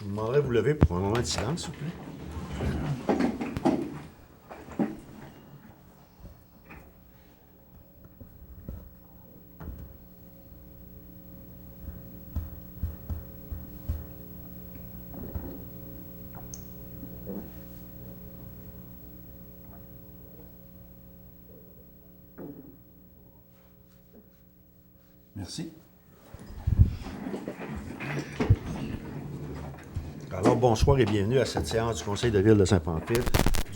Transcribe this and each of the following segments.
Je vous demanderais de vous lever pour un moment de silence, s'il vous plaît. Merci. Alors, bonsoir et bienvenue à cette séance du Conseil de ville de Saint-Pamphile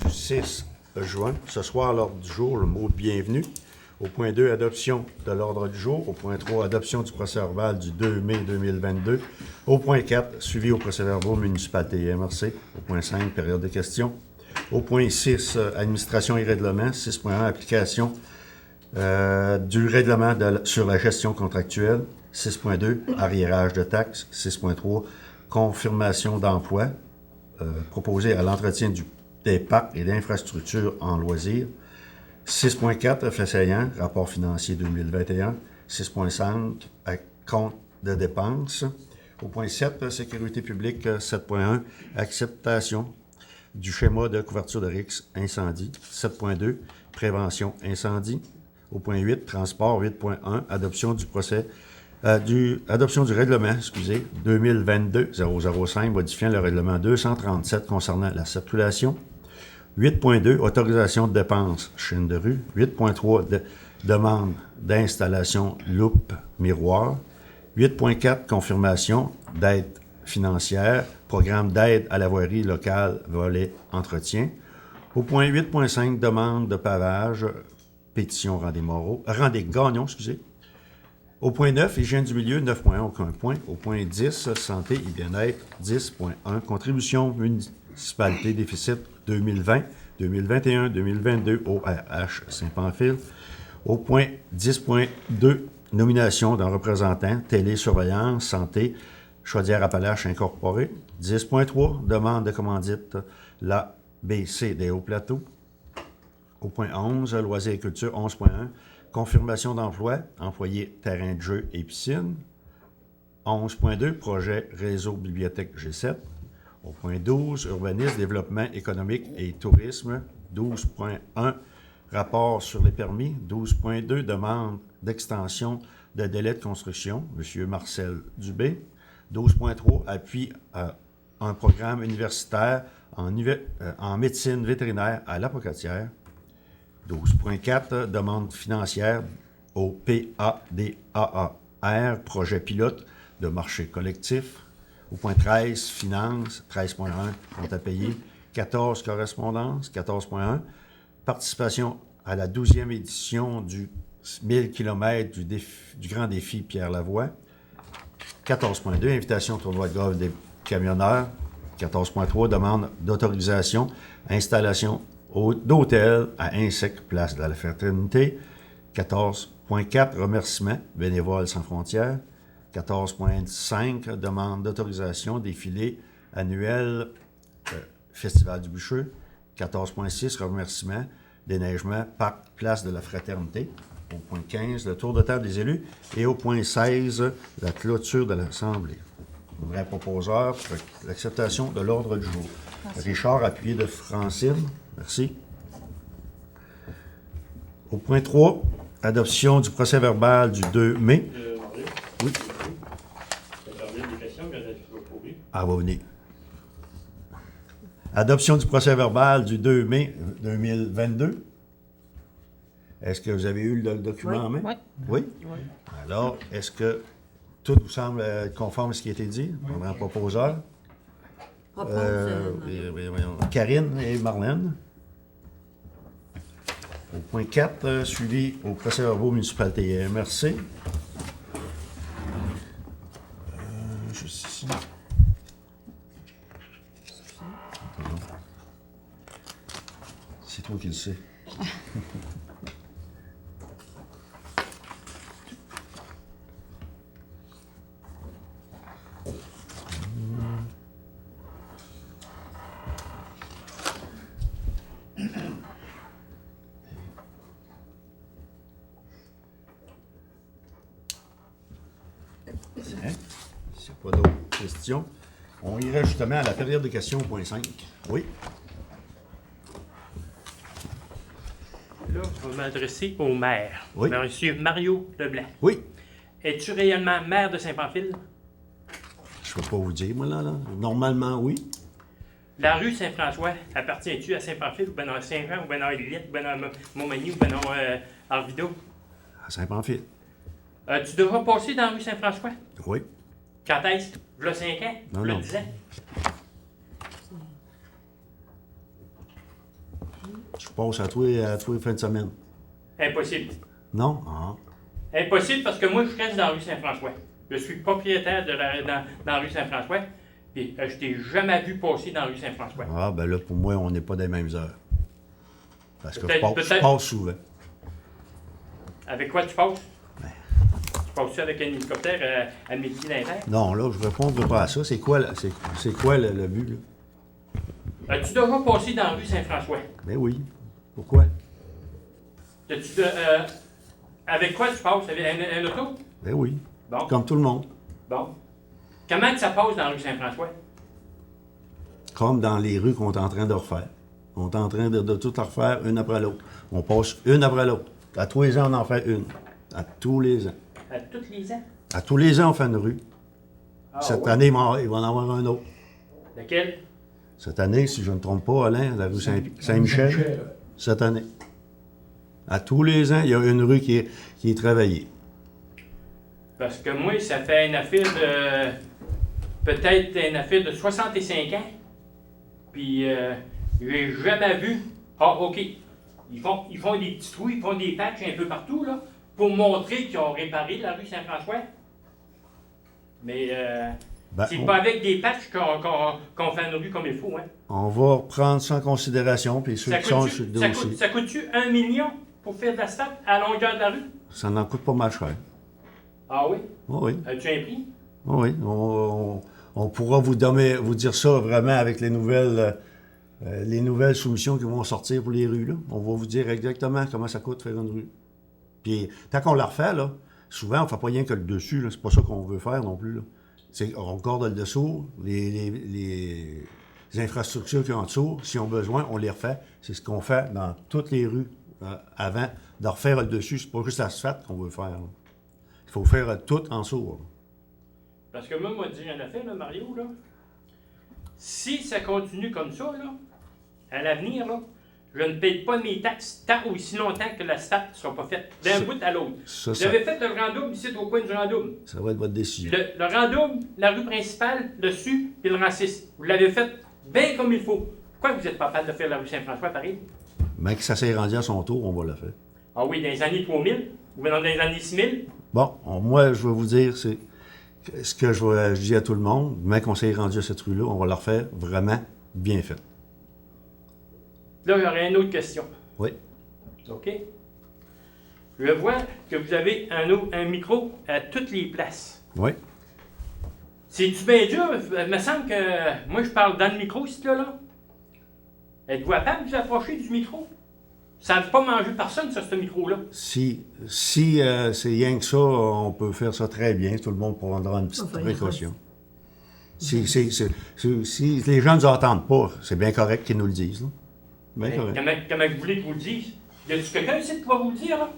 du 6 juin. Ce soir, l'ordre du jour, le mot « bienvenue ». Au point 2, adoption de l'ordre du jour. Au point 3, adoption du procès-verbal du 2 mai 2022. Au point 4, suivi au procès-verbal municipalité et MRC. Au point 5, période de questions. Au point 6, administration et règlement. 6.1, application du règlement sur la gestion contractuelle. 6.2, arriérage de taxes. 6.3, confirmation d'emploi proposé à l'entretien des parcs et d'infrastructures en loisirs. 6.4, fait saillant, rapport financier 2021. 6.5, compte de dépenses. Au point 7, sécurité publique. 7.1, acceptation du schéma de couverture de risque incendie. 7.2, prévention incendie. Au point 8, transport. 8.1, adoption du règlement, 2022-005, modifiant le règlement 237 concernant la circulation. 8.2, autorisation de dépenses, chaîne de rue. 8.3, demande d'installation loupe miroir. 8.4, confirmation d'aide financière, programme d'aide à la voirie locale, volet entretien. Au point 8.5, demande de pavage, pétition Rendez Gagnon. Au point 9, hygiène du milieu, 9.1, aucun point. Au point 10, santé et bien-être, 10.1, contribution municipalité, déficit 2020, 2021, 2022, ORH Saint-Pamphile. Au point 10.2, nomination d'un représentant, télésurveillance, santé, Chaudière-Appalaches Incorporée. 10.3, demande de commandite, l'ABC des Hauts-Plateaux. Au point 11, loisirs et culture, 11.1, confirmation d'emploi, employé terrain de jeu et piscine. 11.2, projet réseau bibliothèque G7. Au point 12, urbanisme, développement économique et tourisme. 12.1, rapport sur les permis. 12.2, demande d'extension de délai de construction, M. Marcel Dubé. 12.3, appui à un programme universitaire en médecine vétérinaire à La Pocatière. 12.4, demande financière au PADAAR, projet pilote de marché collectif. Au point 13, finance, 13.1, compte à payer. 14, correspondance, 14.1, participation à la 12e édition du 1000 km du Grand Défi Pierre Lavoie. 14.2, invitation au tournoi de golf des camionneurs. 14.3, demande d'autorisation, installation d'hôtel à Insec, place de la Fraternité. 14.4, remerciements, bénévoles sans frontières. 14.5, demande d'autorisation, défilé annuel, Festival du Bûcheux. 14.6, remerciements, déneigement, parc, place de la Fraternité. Au point 15, le tour de table des élus. Et au point 16, la clôture de l'Assemblée. Vrai proposeur, l'acceptation de l'ordre du jour. Merci. Richard, appuyé de Francine. Merci. Au point 3, adoption du procès-verbal du 2 mai. Oui. Ah, va venir. Adoption du procès-verbal du 2 mai 2022. Est-ce que vous avez eu le document en main? Oui. Oui? Oui. Alors, est-ce que tout vous semble conforme à ce qui a été dit? On prend proposeur. Karine et Marlène. Au point 4, suivi au procès-verbal municipalité et MRC. Juste ici. C'est toi qui le sais. S'il n'y a pas d'autres questions, On irait justement à la période de questions, point 5. Oui. Là, je vais m'adresser au maire. Oui. Monsieur Mario Leblanc. Oui. Es-tu réellement maire de Saint-Pamphile? Je ne peux pas vous dire, moi, là. Normalement, oui. La rue Saint-François, appartient-tu à Saint-Pamphile, ou bien à Saint-Jean, ou bien à Lillette, ou bien à Montmagny, ou bien à Arvido? À Saint-Pamphile. Tu devras passer dans la rue Saint-François? Oui. Quand est-ce? V'là 5 ans? Non, V'là non. 10 ans? Je passe à tous les fins de semaine. Impossible. Non? Ah. Impossible parce que moi, je reste dans la rue Saint-François. Je suis propriétaire dans la rue Saint-François, puis je t'ai jamais vu passer dans la rue Saint-François. Ah, ben là, pour moi, on n'est pas des mêmes heures. Parce que je Peut-être- passe souvent. Avec quoi tu passes? Ben. Tu passes-tu avec un hélicoptère à midi l'inter? Non, là, je ne répondrai pas à ça. C'est quoi, c'est quoi le but, là? Tu devras passer dans la rue Saint-François. Ben oui. Pourquoi? Avec quoi tu passes? Avec un auto? Ben oui. Bon. Comme tout le monde. Bon. Comment que ça passe dans la rue Saint-François? Comme dans les rues qu'on est en train de refaire. On est en train de tout refaire une après l'autre. On passe une après l'autre. À tous les ans, on en fait une. À tous les ans. À tous les ans? À tous les ans, on fait une rue. Ah, Cette ouais. année, il va en avoir un autre. Lequel? Cette année, si je ne me trompe pas, Alain, la rue Saint-Michel. Cette année. À tous les ans, il y a une rue qui est travaillée. Parce que moi, ça fait une affaire de... Peut-être une affaire de 65 ans. Puis, j'ai jamais vu... Ah, OK. Ils font des petits trous, ils font des patchs un peu partout, là, pour montrer qu'ils ont réparé la rue Saint-François. Mais, Ben, c'est pas avec des patchs qu'on fait une rue comme il faut, hein. On va prendre ça en considération, puis ceux Ça qui sont coûte-tu sur le dossier. ça coûte-tu 1 million pour faire de l'asphalte à la longueur de la rue? Ça en coûte pas mal cher. Ah oui? Oui, As-tu un prix? oui. On pourra vous dire ça vraiment avec les nouvelles soumissions qui vont sortir pour les rues. Là. On va vous dire exactement comment ça coûte faire une rue. Puis, tant qu'on la refait, là, souvent, on ne fait pas rien que le dessus. Là. C'est pas ça qu'on veut faire non plus. Là. On garde le dessous, les infrastructures qui sont en dessous, si on a besoin, on les refait. C'est ce qu'on fait dans toutes les rues avant de refaire le dessus. C'est pas juste l'asphalte qu'on veut faire. Là. Il faut faire tout en dessous. Là. Parce que moi, je vais te dire une affaire, là, Mario, là. Si ça continue comme ça, là, à l'avenir, là, je ne paye pas mes taxes tant ou aussi longtemps que l'asphalte ne sera pas faite, d'un bout à l'autre. J'avais fait le Rang-Double ici, au coin du Rang-Double. Ça va être votre décision. Le Rang-Double, la rue principale, dessus, puis le Rang-6. Vous l'avez fait bien comme il faut. Pourquoi vous n'êtes pas capable de faire la rue Saint-François pareil? Mais que ça s'est rendu à son tour, on va le faire. Ah oui, dans les années 3000, ou dans les années 6000. Bon, moi, je vais vous dire, c'est ce que je dis à tout le monde, mais qu'on s'est rendu à cette rue-là, on va la refaire vraiment bien faite. Là, j'aurais une autre question. Oui. OK? Je vois que vous avez un micro à toutes les places. Oui. C'est-tu bien dur? Il me semble que moi, je parle dans le micro, ici, là. Êtes-vous capable de vous approcher du micro? Ça ne veut pas manger personne, ça, ce micro-là. Si c'est rien que ça, on peut faire ça très bien. Tout le monde prendra une petite précaution. Si les gens ne nous entendent pas, c'est bien correct qu'ils nous le disent. Là. Bien correct. Comment vous voulez que vous le dise? Y a-tu quelqu'un ici qui va vous le dire, là?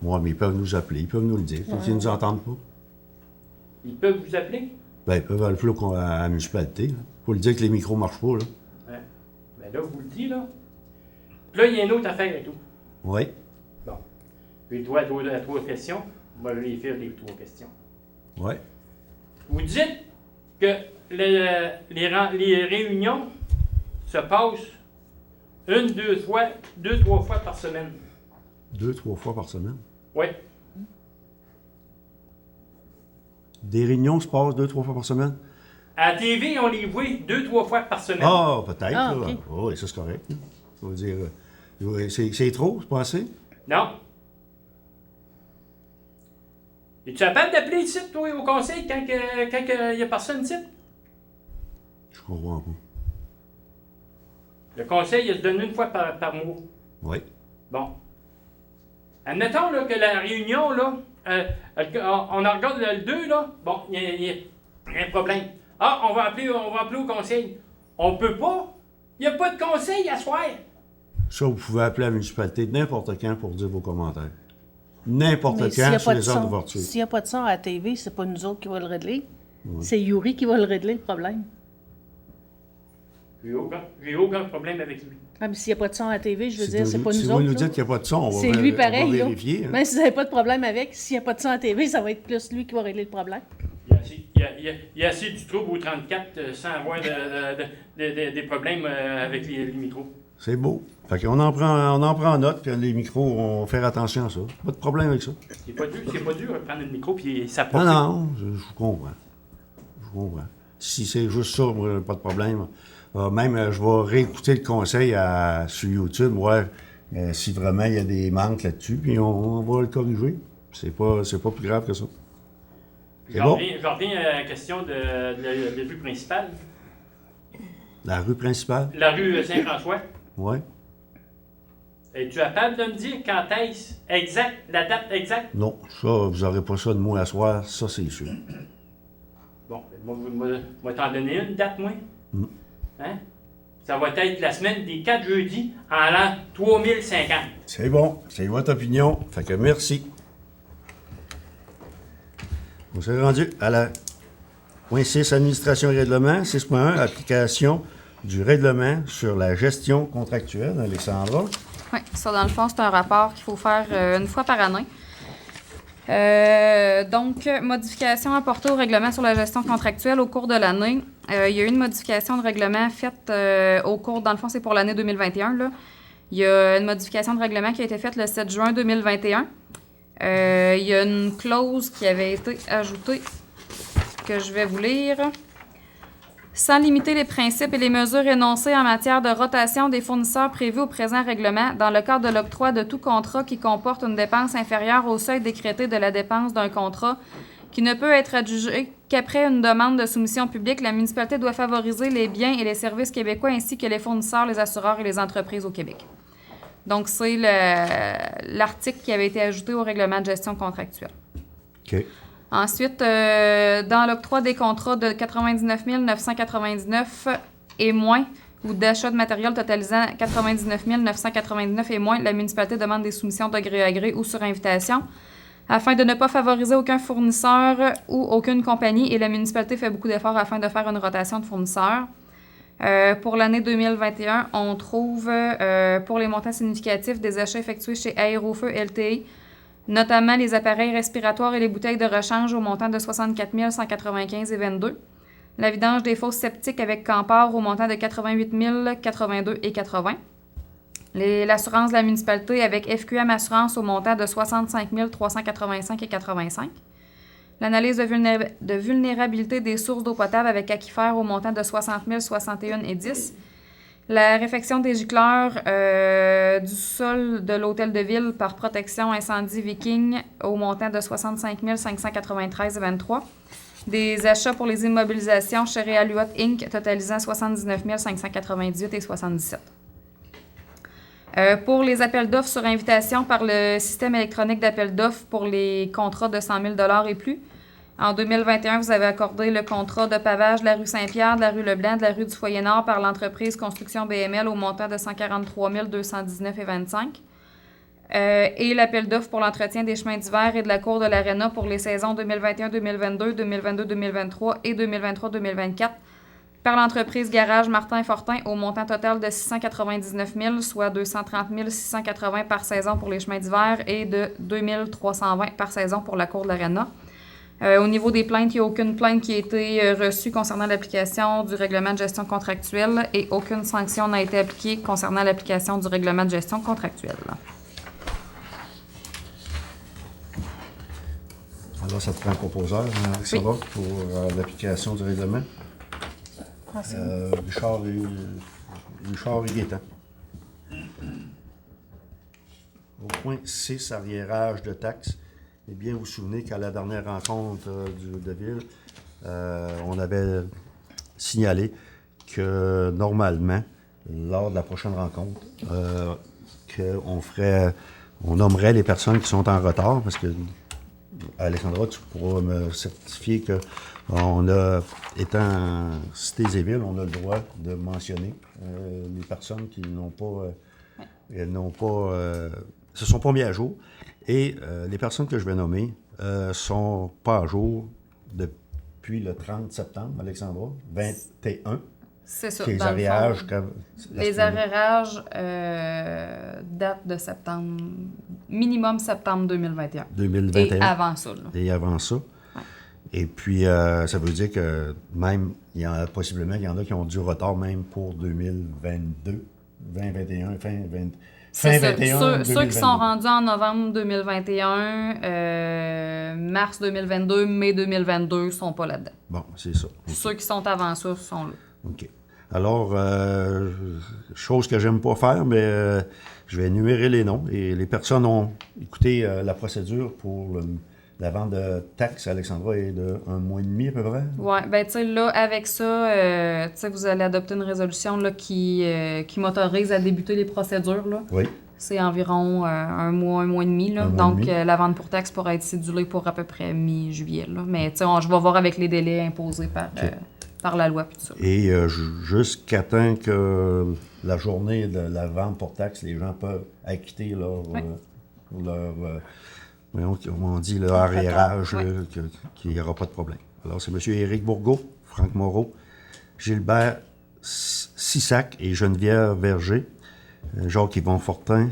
Oui, mais ils peuvent nous appeler, ils peuvent nous le dire. S'ils ne nous entendent pas, Ils peuvent vous appeler? ben, ils peuvent aller à la municipalité. Il faut le dire que les micros ne marchent pas. Là. Ouais. Ben là, vous le dites, là. Puis là, il y a une autre affaire et tout. Oui. Bon. J'ai le droit à 3 questions. Moi, je vais les faire les 3 questions. Oui. Vous dites que les réunions se passent 1, 2 fois, 2, 3 fois par semaine. 2, 3 fois par semaine. Oui. Des réunions se passent 2, 3 fois par semaine? À la TV, on les voit 2, 3 fois par semaine. Ah, peut-être. Ah, là. ok. Oh, oui, ça, c'est correct. Là. Je veux dire, c'est trop, c'est pas assez? Non. Es-tu capable d'appeler ici, toi, au conseil, quand il n'y a personne ici? Je comprends pas. Le conseil, il se donne une fois par mois. Oui. Bon. Admettons là, que la réunion, là, on en regarde le 2, là, bon, il y a un problème. Ah, on va appeler au conseil. On peut pas. Il n'y a pas de conseil à soir. Ça, vous pouvez appeler la municipalité n'importe quand pour dire vos commentaires. N'importe Mais quand sur les heures d'ouverture. s'il n'y a pas de son à la TV, c'est pas nous autres qui va le régler. C'est Yuri qui va le régler, le problème. J'ai aucun problème avec lui. Ah, mais s'il n'y a pas de son à la TV, je veux dire, c'est pas si nous vous autres. nous là. dites qu'il n'y a pas de son, C'est lui on pareil, va là. vérifier. Hein. Même si vous n'avez pas de problème avec, s'il n'y a pas de son à la TV, ça va être plus lui qui va régler le problème. Il y a assez du trouble au 34 sans avoir des problèmes avec les micros. C'est beau. Fait qu'on en prend note, puis les micros, on va faire attention à ça. Pas de problème avec ça. C'est pas dur de prendre le micro puis ça Non, non, je vous comprends. Je vous comprends. Si c'est juste ça, moi, pas de problème. Même, je vais réécouter le conseil sur YouTube, voir si vraiment il y a des manques là-dessus, puis on va le corriger. C'est pas plus grave que ça. Je reviens à la question de la rue principale. La rue principale? La rue Saint-François. Oui. Es-tu capable de me dire quand est-ce exact, la date exacte? Non, ça, vous n'aurez pas ça de moi à soir, ça c'est sûr. Bon, moi t'en donner une date, moi. Hein? Ça va être la semaine des 4 jeudis en l'an 3050. C'est bon, c'est votre opinion, fait que merci. On s'est rendu à la point 6, administration et règlement, 6.1, application du règlement sur la gestion contractuelle. Alexandra. Oui, ça, dans le fond, c'est un rapport qu'il faut faire une fois par année. Donc, modification apportée au règlement sur la gestion contractuelle au cours de l'année. Il y a eu une modification de règlement faite au cours, dans le fond, c'est pour l'année 2021, là. Il y a une modification de règlement qui a été faite le 7 juin 2021. Il y a une clause qui avait été ajoutée que je vais vous lire. Sans limiter les principes et les mesures énoncées en matière de rotation des fournisseurs prévus au présent règlement, dans le cadre de l'octroi de tout contrat qui comporte une dépense inférieure au seuil décrété de la dépense d'un contrat, qui ne peut être adjugé qu'après une demande de soumission publique, la municipalité doit favoriser les biens et les services québécois ainsi que les fournisseurs, les assureurs et les entreprises au Québec. Donc, c'est l'article qui avait été ajouté au règlement de gestion contractuelle. OK. Ensuite, dans l'octroi des contrats de 99 999 et moins, ou d'achat de matériel totalisant 99 999 et moins, la municipalité demande des soumissions de gré à gré ou sur invitation, afin de ne pas favoriser aucun fournisseur ou aucune compagnie, et la municipalité fait beaucoup d'efforts afin de faire une rotation de fournisseurs. Pour l'année 2021, on trouve, pour les montants significatifs, des achats effectués chez Aérofeu LTI, notamment les appareils respiratoires et les bouteilles de rechange au montant de 64 195,22 $. La vidange des fosses septiques avec Campar au montant de 88 082,80 $. L'assurance de la municipalité avec FQM Assurance au montant de 65 385,85 $. L'analyse de vulnérabilité des sources d'eau potable avec Aquifer au montant de 60 061,10 $. La réfection des gicleurs du sol de l'hôtel de ville par protection incendie Viking au montant de 65 593,23 $. Des achats pour les immobilisations chez Realuot Inc. totalisant 79 598,77 $. Pour les appels d'offres sur invitation par le système électronique d'appel d'offres pour les contrats de 100 000 $ et plus, en 2021, vous avez accordé le contrat de pavage de la rue Saint-Pierre, de la rue Leblanc, de la rue du Foyer-Nord par l'entreprise Construction BML au montant de 143 219,25 $. Et l'appel d'offres pour l'entretien des chemins d'hiver et de la cour de l'Arena pour les saisons 2021-2022, 2022-2023 et 2023-2024 par l'entreprise Garage Martin Fortin au montant total de 699 000, soit 230 680 par saison pour les chemins d'hiver et de 2 320 par saison pour la cour de l'Arena. Au niveau des plaintes, il n'y a aucune plainte qui a été reçue concernant l'application du règlement de gestion contractuelle et aucune sanction n'a été appliquée concernant l'application du règlement de gestion contractuelle. Alors, ça te prend un proposeur, ça Oui. va, pour l'application du règlement. Richard et Gaétan. Au point 6, arriérage de taxes. Eh bien, vous vous souvenez qu'à la dernière rencontre de ville, on avait signalé que normalement, lors de la prochaine rencontre, qu'on nommerait les personnes qui sont en retard, parce que Alexandra, tu pourras me certifier que on a, étant Cités-et-Villes, on a le droit de mentionner les personnes qui se sont pas mis à jour. Et les personnes que je vais nommer sont pas à jour depuis le 30 septembre, Alexandra, 21. C'est ça. Les dans le arrérages. fond, les arrérages datent de septembre, minimum septembre 2021. 2021. Et avant ça. Là. Et avant ça. Et puis, ça veut dire que même, possiblement, il y en a qui ont du retard même pour 2022, 2021, fin 21, ceux qui sont rendus en novembre 2021, mars 2022, mai 2022 sont pas là-dedans. Bon, c'est ça. Okay. Ceux qui sont avant ça sont là. OK. Alors, chose que j'aime pas faire, mais je vais énumérer les noms. Et les personnes ont écouté la procédure pour la vente de taxes, Alexandra, est de 1 mois et demi à peu près. Oui, bien, tu sais, là, avec ça, tu sais, vous allez adopter une résolution là, qui m'autorise à débuter les procédures. Là. Oui. C'est environ 1 mois et demi. Là. Donc, la vente pour taxes pourrait être cédulée pour à peu près mi-juillet. Là. Mais, tu sais, je vais voir avec les délais imposés par la loi. Puis tout ça. Et jusqu'à temps que la journée de la vente pour taxes, les gens peuvent acquitter leur comment on dit, le arriérage, qu'il n'y aura pas de problème. Alors, c'est M. Éric Bourgault, Franck Moreau, Gilbert Sissac et Geneviève Verger, Jacques-Yvon Fortin,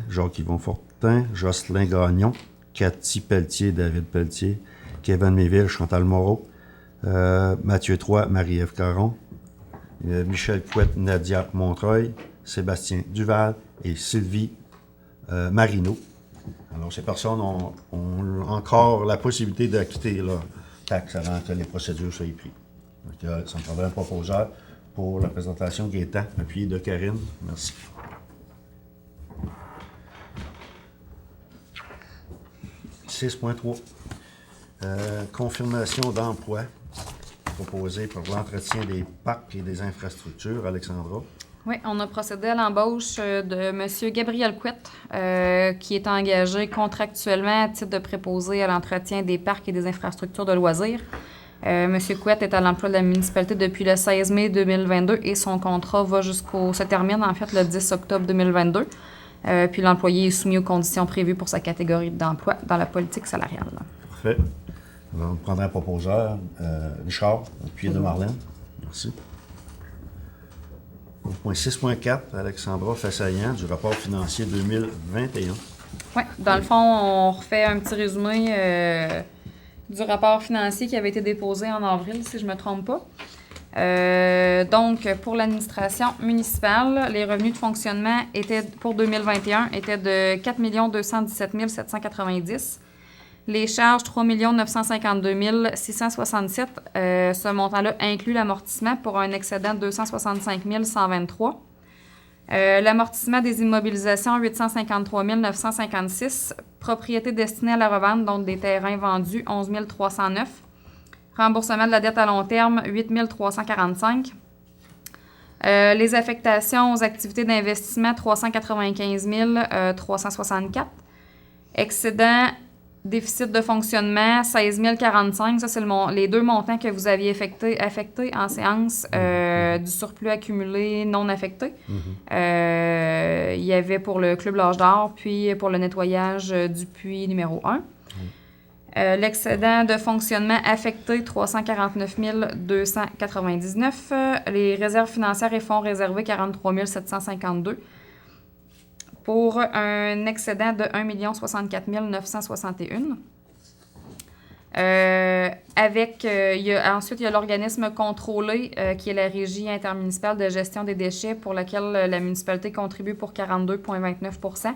Jocelyn Gagnon, Cathy Pelletier, David Pelletier, Kevin Méville, Chantal Moreau, Mathieu Troy, Marie-Ève Caron, Michel Couette, Nadia Montreuil, Sébastien Duval et Sylvie Marino. Alors, ces personnes ont encore la possibilité d'acquitter leur taxe avant que les procédures soient prises. Donc, ça me prendrait un proposeur pour la présentation Gaétan, appuyé de Karine. Merci. « 6.3. Confirmation d'emploi proposée pour l'entretien des parcs et des infrastructures. Alexandra. Oui, on a procédé à l'embauche de M. Gabriel Couette, qui est engagé contractuellement à titre de préposé à l'entretien des parcs et des infrastructures de loisirs. M. Couette est à l'emploi de la municipalité depuis le 16 mai 2022 et son contrat se termine en fait le 10 octobre 2022. Puis l'employé est soumis aux conditions prévues pour sa catégorie d'emploi dans la politique salariale. Parfait. On prendra un proposeur, Richard, puis de Marlène. Merci. Point 6.4, Alexandra Fassaillant, du rapport financier 2021. Oui, dans le fond, on refait un petit résumé du rapport financier qui avait été déposé en avril, si je ne me trompe pas. Donc, pour l'administration municipale, les revenus de fonctionnement pour 2021 étaient de 4 217 790. Les charges, 3 952 667. Ce montant-là inclut l'amortissement pour un excédent de 265 123. L'amortissement des immobilisations, 853 956. Propriétés destinées à la revente, donc des terrains vendus, 11 309. Remboursement de la dette à long terme, 8 345. Les affectations aux activités d'investissement, 395 364. Excédent déficit de fonctionnement, 16 045. Ça, c'est les deux montants que vous aviez affectés en séance du surplus accumulé non affecté. Il y avait pour le Club L'Âge d'Or, puis pour le nettoyage du puits numéro 1. L'excédent de fonctionnement affecté, 349 299. Les réserves financières et fonds réservés, 43 752. Pour un excédent de 1 064 961. Ensuite, il y a l'organisme contrôlé, qui est la Régie intermunicipale de gestion des déchets, pour laquelle la municipalité contribue pour 42,29 %.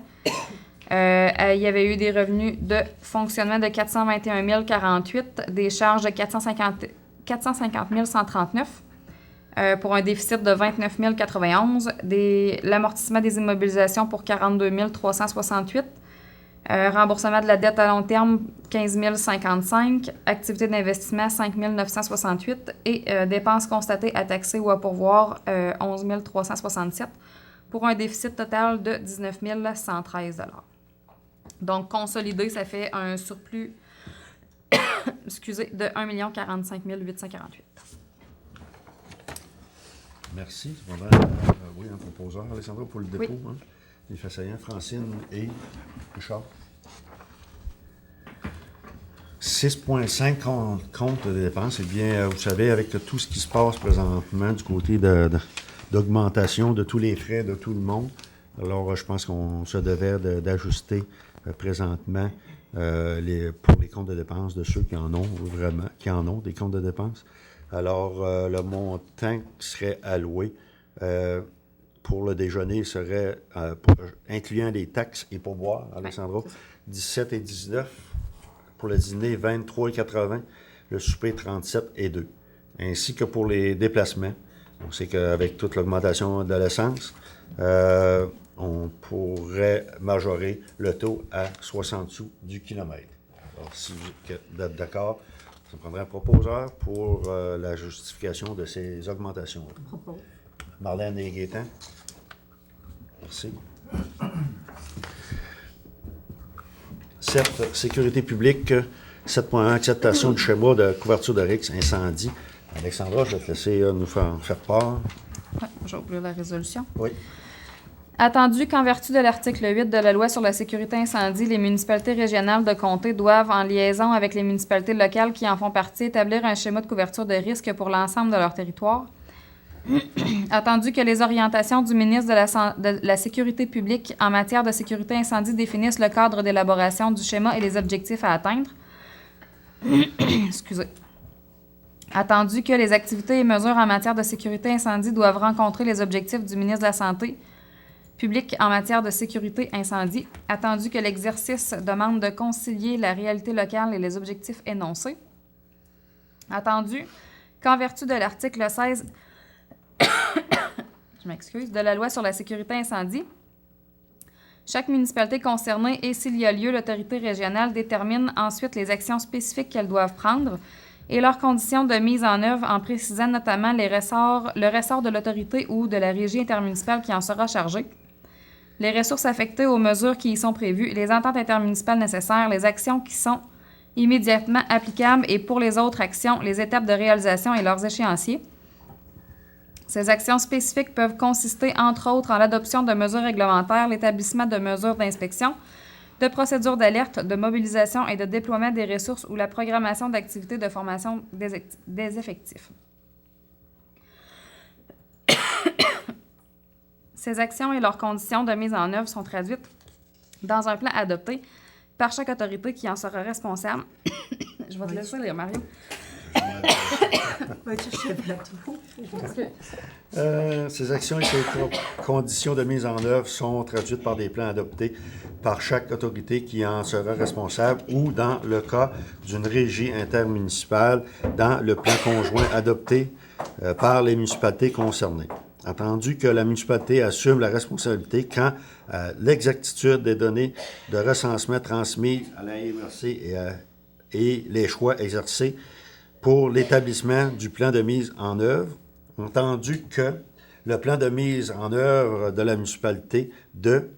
Il y avait eu des revenus de fonctionnement de 421 048, des charges de 450 139. Pour un déficit de 29 091, l'amortissement des immobilisations pour 42 368, remboursement de la dette à long terme 15 055, activité d'investissement 5 968 et dépenses constatées à taxer ou à pourvoir 11 367 pour un déficit total de 19 113 $. Donc, consolidé, ça fait un surplus de 1 045 848. Merci. Oui, un proposeur, Alexandra, pour le dépôt. Oui. Hein? Les Fassaillants, Francine et Richard. 6,5 compte de dépenses. Eh bien, vous savez, avec tout ce qui se passe présentement du côté d'augmentation de tous les frais de tout le monde, alors je pense qu'on se devait d'ajuster présentement pour les comptes de dépenses de ceux qui en ont vraiment, qui en ont des comptes de dépenses. Alors, le montant qui serait alloué pour le déjeuner serait, incluant les taxes et pourboires, Alexandra, 17 et 19. Pour le dîner, 23,80. Le souper, 37,2. Ainsi que pour les déplacements. On sait qu'avec toute l'augmentation de l'essence, on pourrait majorer le taux à 60 sous du kilomètre. Alors, si vous êtes d'accord, ça prendrait un proposeur pour la justification de ces augmentations. Marlène et Gaétan. Merci. 7. Sécurité publique. 7.1. Acceptation du schéma de couverture de risque incendie. Alexandra, je vais te laisser nous faire part. Oui, je vais ouvrir la résolution. Oui. Attendu qu'en vertu de l'article 8 de la Loi sur la sécurité incendie, les municipalités régionales de comté doivent, en liaison avec les municipalités locales qui en font partie, établir un schéma de couverture de risque pour l'ensemble de leur territoire. Attendu que les orientations du ministre de la Sécurité publique en matière de sécurité incendie définissent le cadre d'élaboration du schéma et les objectifs à atteindre. Excusez. Attendu que les activités et mesures en matière de sécurité incendie doivent rencontrer les objectifs du ministre de la Santé publique en matière de sécurité incendie. Attendu que l'exercice demande de concilier la réalité locale et les objectifs énoncés. Attendu qu'en vertu de l'article 16 de la Loi sur la sécurité incendie, chaque municipalité concernée et, s'il y a lieu, l'autorité régionale détermine ensuite les actions spécifiques qu'elles doivent prendre et leurs conditions de mise en œuvre en précisant notamment le ressort de l'autorité ou de la régie intermunicipale qui en sera chargée, les ressources affectées aux mesures qui y sont prévues, les ententes intermunicipales nécessaires, les actions qui sont immédiatement applicables et pour les autres actions, les étapes de réalisation et leurs échéanciers. Ces actions spécifiques peuvent consister, entre autres, en l'adoption de mesures réglementaires, l'établissement de mesures d'inspection, de procédures d'alerte, de mobilisation et de déploiement des ressources ou la programmation d'activités de formation des effectifs. Ces actions et leurs conditions de mise en œuvre sont traduites dans un plan adopté par chaque autorité qui en sera responsable. Je vais te laisser lire, Mario. Ces actions et ces conditions de mise en œuvre sont traduites par des plans adoptés par chaque autorité qui en sera responsable ou, dans le cas d'une régie intermunicipale, dans le plan conjoint adopté par les municipalités concernées. Attendu que la municipalité assume la responsabilité quant à l'exactitude des données de recensement transmises à la MRC et les choix exercés pour l'établissement du plan de mise en œuvre, entendu que le plan de mise en œuvre de la municipalité de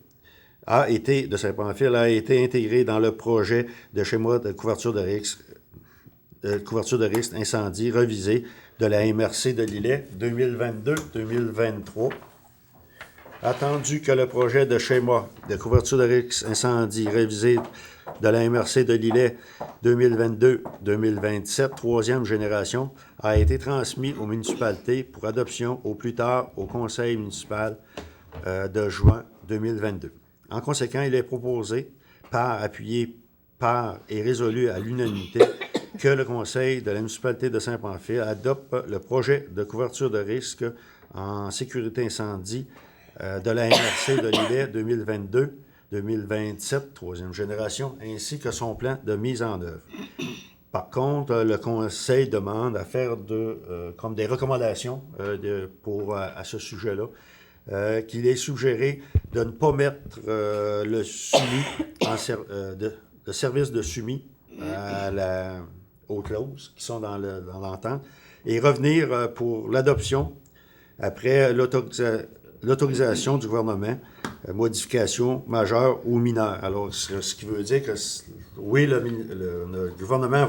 Saint-Pamphile a été intégré dans le projet de schéma de couverture de risque incendie revisé de la MRC de Lillet 2022-2023. Attendu que le projet de schéma de couverture de risque incendie révisé de la MRC de Lillet 2022-2027, troisième génération, a été transmis aux municipalités pour adoption au plus tard au conseil municipal de juin 2022. En conséquent, il est proposé, appuyé par et résolu à l'unanimité, que le conseil de la municipalité de Saint-Pamphile adopte le projet de couverture de risque en sécurité incendie de la MRC de Lillet 2022-2027, troisième génération, ainsi que son plan de mise en œuvre. Par contre, le Conseil demande à faire comme des recommandations à ce sujet-là, qu'il est suggéré de ne pas mettre le SUMI, le service de SUMI aux clauses qui sont dans l'entente, et revenir pour l'adoption après l'autorisation du gouvernement, modification majeure ou mineure. Alors, ce qui veut dire que, oui, le gouvernement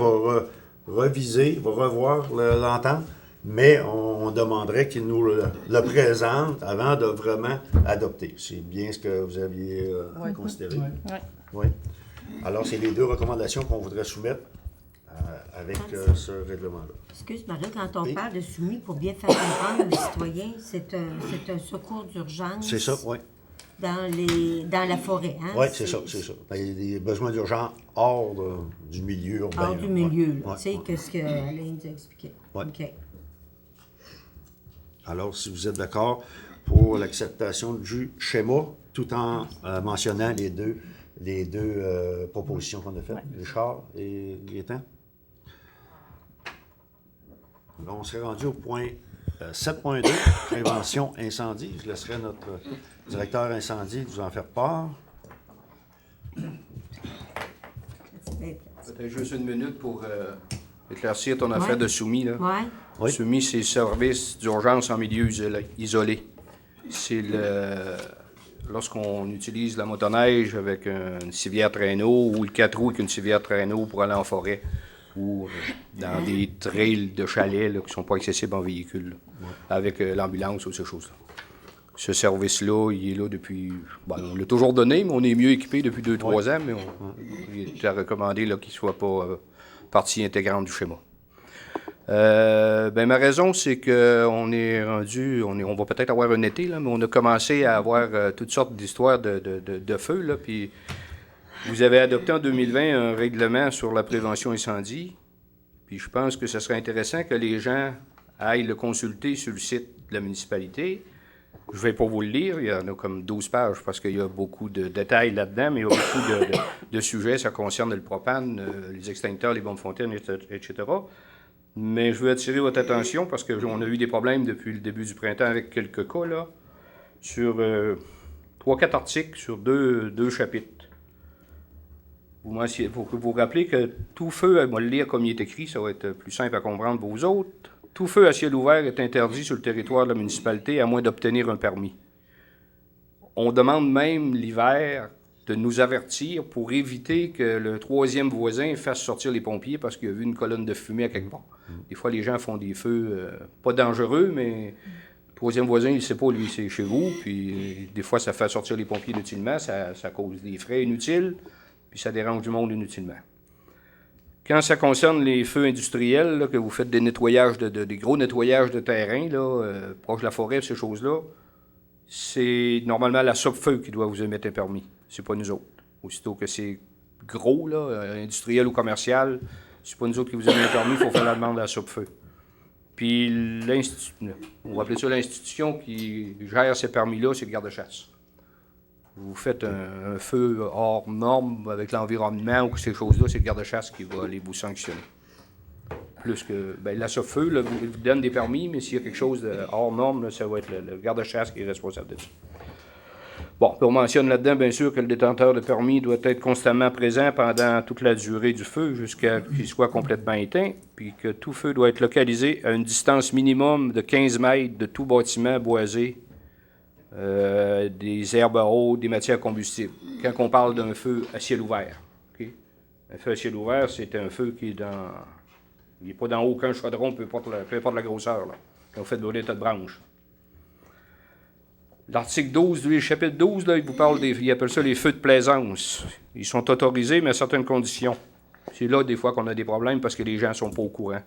reviser, va revoir l'entente, mais on demanderait qu'il nous le présente avant de vraiment adopter. C'est bien ce que vous aviez considéré? Oui. Oui. Alors, c'est les deux recommandations qu'on voudrait soumettre avec ce règlement-là. Excuse-moi, là, quand on Oui. parle de soumis pour bien faire comprendre aux citoyens, c'est un secours d'urgence C'est ça, oui. dans la forêt. Hein? Oui, c'est ça, c'est ça. Les besoins d'urgence hors du milieu urbain. Hors du milieu, là. Ouais, Tu sais, ouais. qu'est-ce qu'Alain nous a expliqué. Ouais. OK. Alors, si vous êtes d'accord pour l'acceptation du schéma, tout en mentionnant les deux propositions qu'on a faites, Richard et Gaétan. Là, on serait rendu au point 7.2, prévention incendie. Je laisserai notre directeur incendie vous en faire part. C'est bien plate. Peut-être juste une minute pour éclaircir ton affaire Ouais. de soumis. Là. Ouais. Oui. Soumis, c'est service d'urgence en milieu isolé. C'est lorsqu'on utilise la motoneige avec une civière traîneau ou le 4 roues avec une civière traîneau pour aller en forêt ou dans des trails de chalets là, qui ne sont pas accessibles en véhicule, là, avec l'ambulance ou ces choses-là. Ce service-là, il est là depuis... Bon, on l'a toujours donné, mais on est mieux équipé depuis 2-3 ans, mais il est à recommander là, qu'il ne soit pas partie intégrante du schéma. Ma raison, c'est qu'on est rendu... On va peut-être avoir un été, là, mais on a commencé à avoir toutes sortes d'histoires de feux, là, puis vous avez adopté en 2020 un règlement sur la prévention incendie, puis je pense que ce serait intéressant que les gens aillent le consulter sur le site de la municipalité. Je ne vais pas vous le lire, il y en a comme 12 pages parce qu'il y a beaucoup de détails là-dedans, mais il y a beaucoup de sujets, ça concerne le propane, les extincteurs, les bombes fontaines, etc. Mais je veux attirer votre attention parce qu'on a eu des problèmes depuis le début du printemps avec quelques cas, là, sur 3-4 articles sur deux chapitres. Vous vous rappelez que tout feu, moi le lire comme il est écrit, ça va être plus simple à comprendre pour vous autres. Tout feu à ciel ouvert est interdit sur le territoire de la municipalité à moins d'obtenir un permis. On demande même l'hiver de nous avertir pour éviter que le troisième voisin fasse sortir les pompiers parce qu'il a vu une colonne de fumée à quelque part. Des fois, les gens font des feux pas dangereux, mais le troisième voisin, il ne sait pas, lui, c'est chez vous. Puis des fois, ça fait sortir les pompiers inutilement, ça cause des frais inutiles, puis ça dérange du monde inutilement. Quand ça concerne les feux industriels, là, que vous faites des nettoyages, des gros nettoyages de terrain, là, proche de la forêt, ces choses-là, c'est normalement la SOPFEU qui doit vous émettre un permis. C'est pas nous autres. Aussitôt que c'est gros, là, industriel ou commercial, c'est pas nous autres qui vous émettez un permis, il faut faire la demande à la SOPFEU. Puis on va appeler ça l'institution qui gère ces permis-là, c'est le garde-chasse. Vous faites un feu hors norme avec l'environnement ou ces choses-là, c'est le garde-chasse qui va aller vous sanctionner. Plus que... la SOPFEU, là, vous donne des permis, mais s'il y a quelque chose de hors norme, là, ça va être le garde-chasse qui est responsable de ça. Bon, puis on mentionne là-dedans, bien sûr, que le détenteur de permis doit être constamment présent pendant toute la durée du feu jusqu'à qu'il soit complètement éteint, puis que tout feu doit être localisé à une distance minimum de 15 mètres de tout bâtiment boisé, des herbes hautes, des matières combustibles. Quand on parle d'un feu à ciel ouvert, okay? Un feu à ciel ouvert, c'est un feu qui est dans... Il n'est pas dans aucun chaudron, peu importe la grosseur, là, quand vous faites brûler tas de branches. L'article 12, le chapitre 12, là, il vous parle il appelle ça les feux de plaisance. Ils sont autorisés, mais à certaines conditions. C'est là, des fois, qu'on a des problèmes parce que les gens ne sont pas au courant.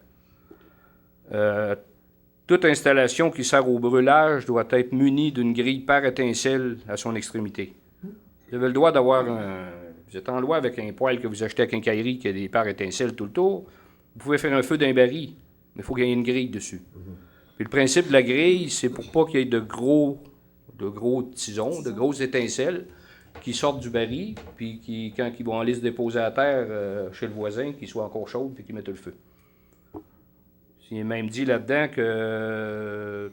Toute installation qui sert au brûlage doit être munie d'une grille par étincelle à son extrémité. Vous avez le droit d'avoir Vous êtes en loi avec un poêle que vous achetez à quincaillerie qui a des par étincelles tout le tour. Vous pouvez faire un feu d'un baril, mais il faut qu'il y ait une grille dessus. Puis le principe de la grille, c'est pour pas qu'il y ait de gros tisons, de grosses étincelles qui sortent du baril, puis quand ils vont aller se déposer à terre chez le voisin, qu'ils soient encore chaudes, puis qu'ils mettent le feu. Il est même dit là-dedans que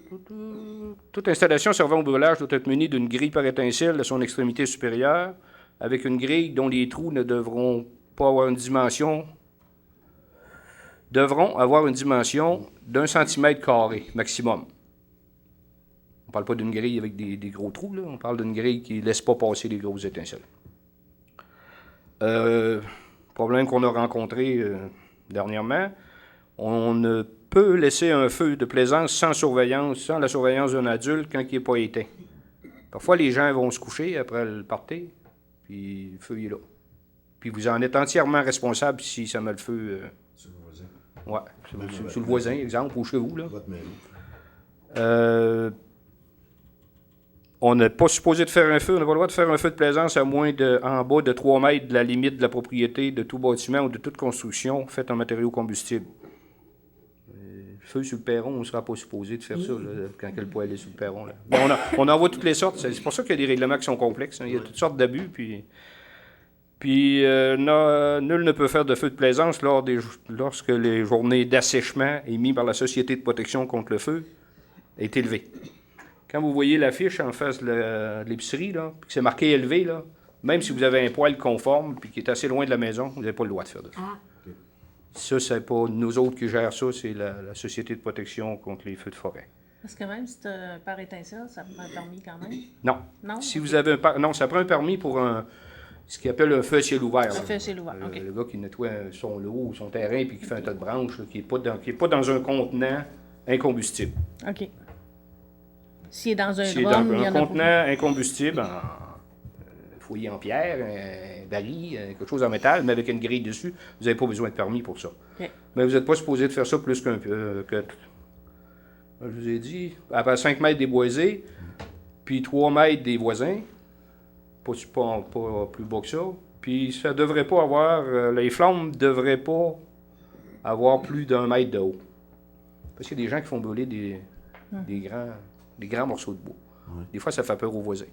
toute installation servant au brûlage doit être munie d'une grille par étincelle à son extrémité supérieure, avec une grille dont les trous ne devront avoir une dimension d'1 centimètre carré maximum. On ne parle pas d'une grille avec des gros trous, là. On parle d'une grille qui ne laisse pas passer les grosses étincelles. Problème qu'on a rencontré dernièrement, On ne peut laisser un feu de plaisance sans surveillance, sans la surveillance d'un adulte quand il n'est pas éteint. Parfois, les gens vont se coucher après le party, puis le feu est là. Puis vous en êtes entièrement responsable si ça met le feu... Sur le voisin. Ouais, sur le voisin, exemple, ou chez vous, là. Votre mairie. On n'est pas supposé de faire un feu, on n'a pas le droit de faire un feu de plaisance à moins en bas de 3 mètres de la limite de la propriété de tout bâtiment ou de toute construction faite en matériaux combustibles. Le feu sur le perron, on ne sera pas supposé de faire ça là, quand le poêle est sur le perron. Là. Mais on en voit toutes les sortes. C'est pour ça qu'il y a des règlements qui sont complexes. Hein. Il y a toutes sortes d'abus. Puis nul ne peut faire de feu de plaisance lorsque les journées d'assèchement émises par la Société de protection contre le feu est élevée. Quand vous voyez l'affiche en face de l'épicerie, là, puis que c'est marqué élevé, là, même si vous avez un poêle conforme puis qui est assez loin de la maison, vous n'avez pas le droit de faire de feu. Ah, Ça, c'est pas nous autres qui gèrent ça, c'est la Société de protection contre les feux de forêt. Parce que même si tu as un par étincelle, ça prend un permis quand même. Non. Non? Si Ok. vous avez non, ça prend un permis pour ce qu'il appelle un feu à ciel ouvert. Un là. feu à ciel ouvert, OK. Le gars qui nettoie son lot ou son terrain puis qui fait un tas de branches, là, qui n'est pas dans un contenant incombustible. OK. S'il est dans un C'est drum, dans il y un en a pas. contenant incombustible, fouillé en pierre, un baril, quelque chose en métal, mais avec une grille dessus, vous n'avez pas besoin de permis pour ça. OK. Mais vous n'êtes pas supposé de faire ça plus que je vous ai dit, à 5 mètres des boisés, puis 3 mètres des voisins, pas plus bas que ça. Puis ça devrait pas avoir, les flammes ne devraient pas avoir plus d'1 mètre de haut. Parce qu'il y a des gens qui font brûler des grands morceaux de bois. Ouais. Des fois, ça fait peur aux voisins.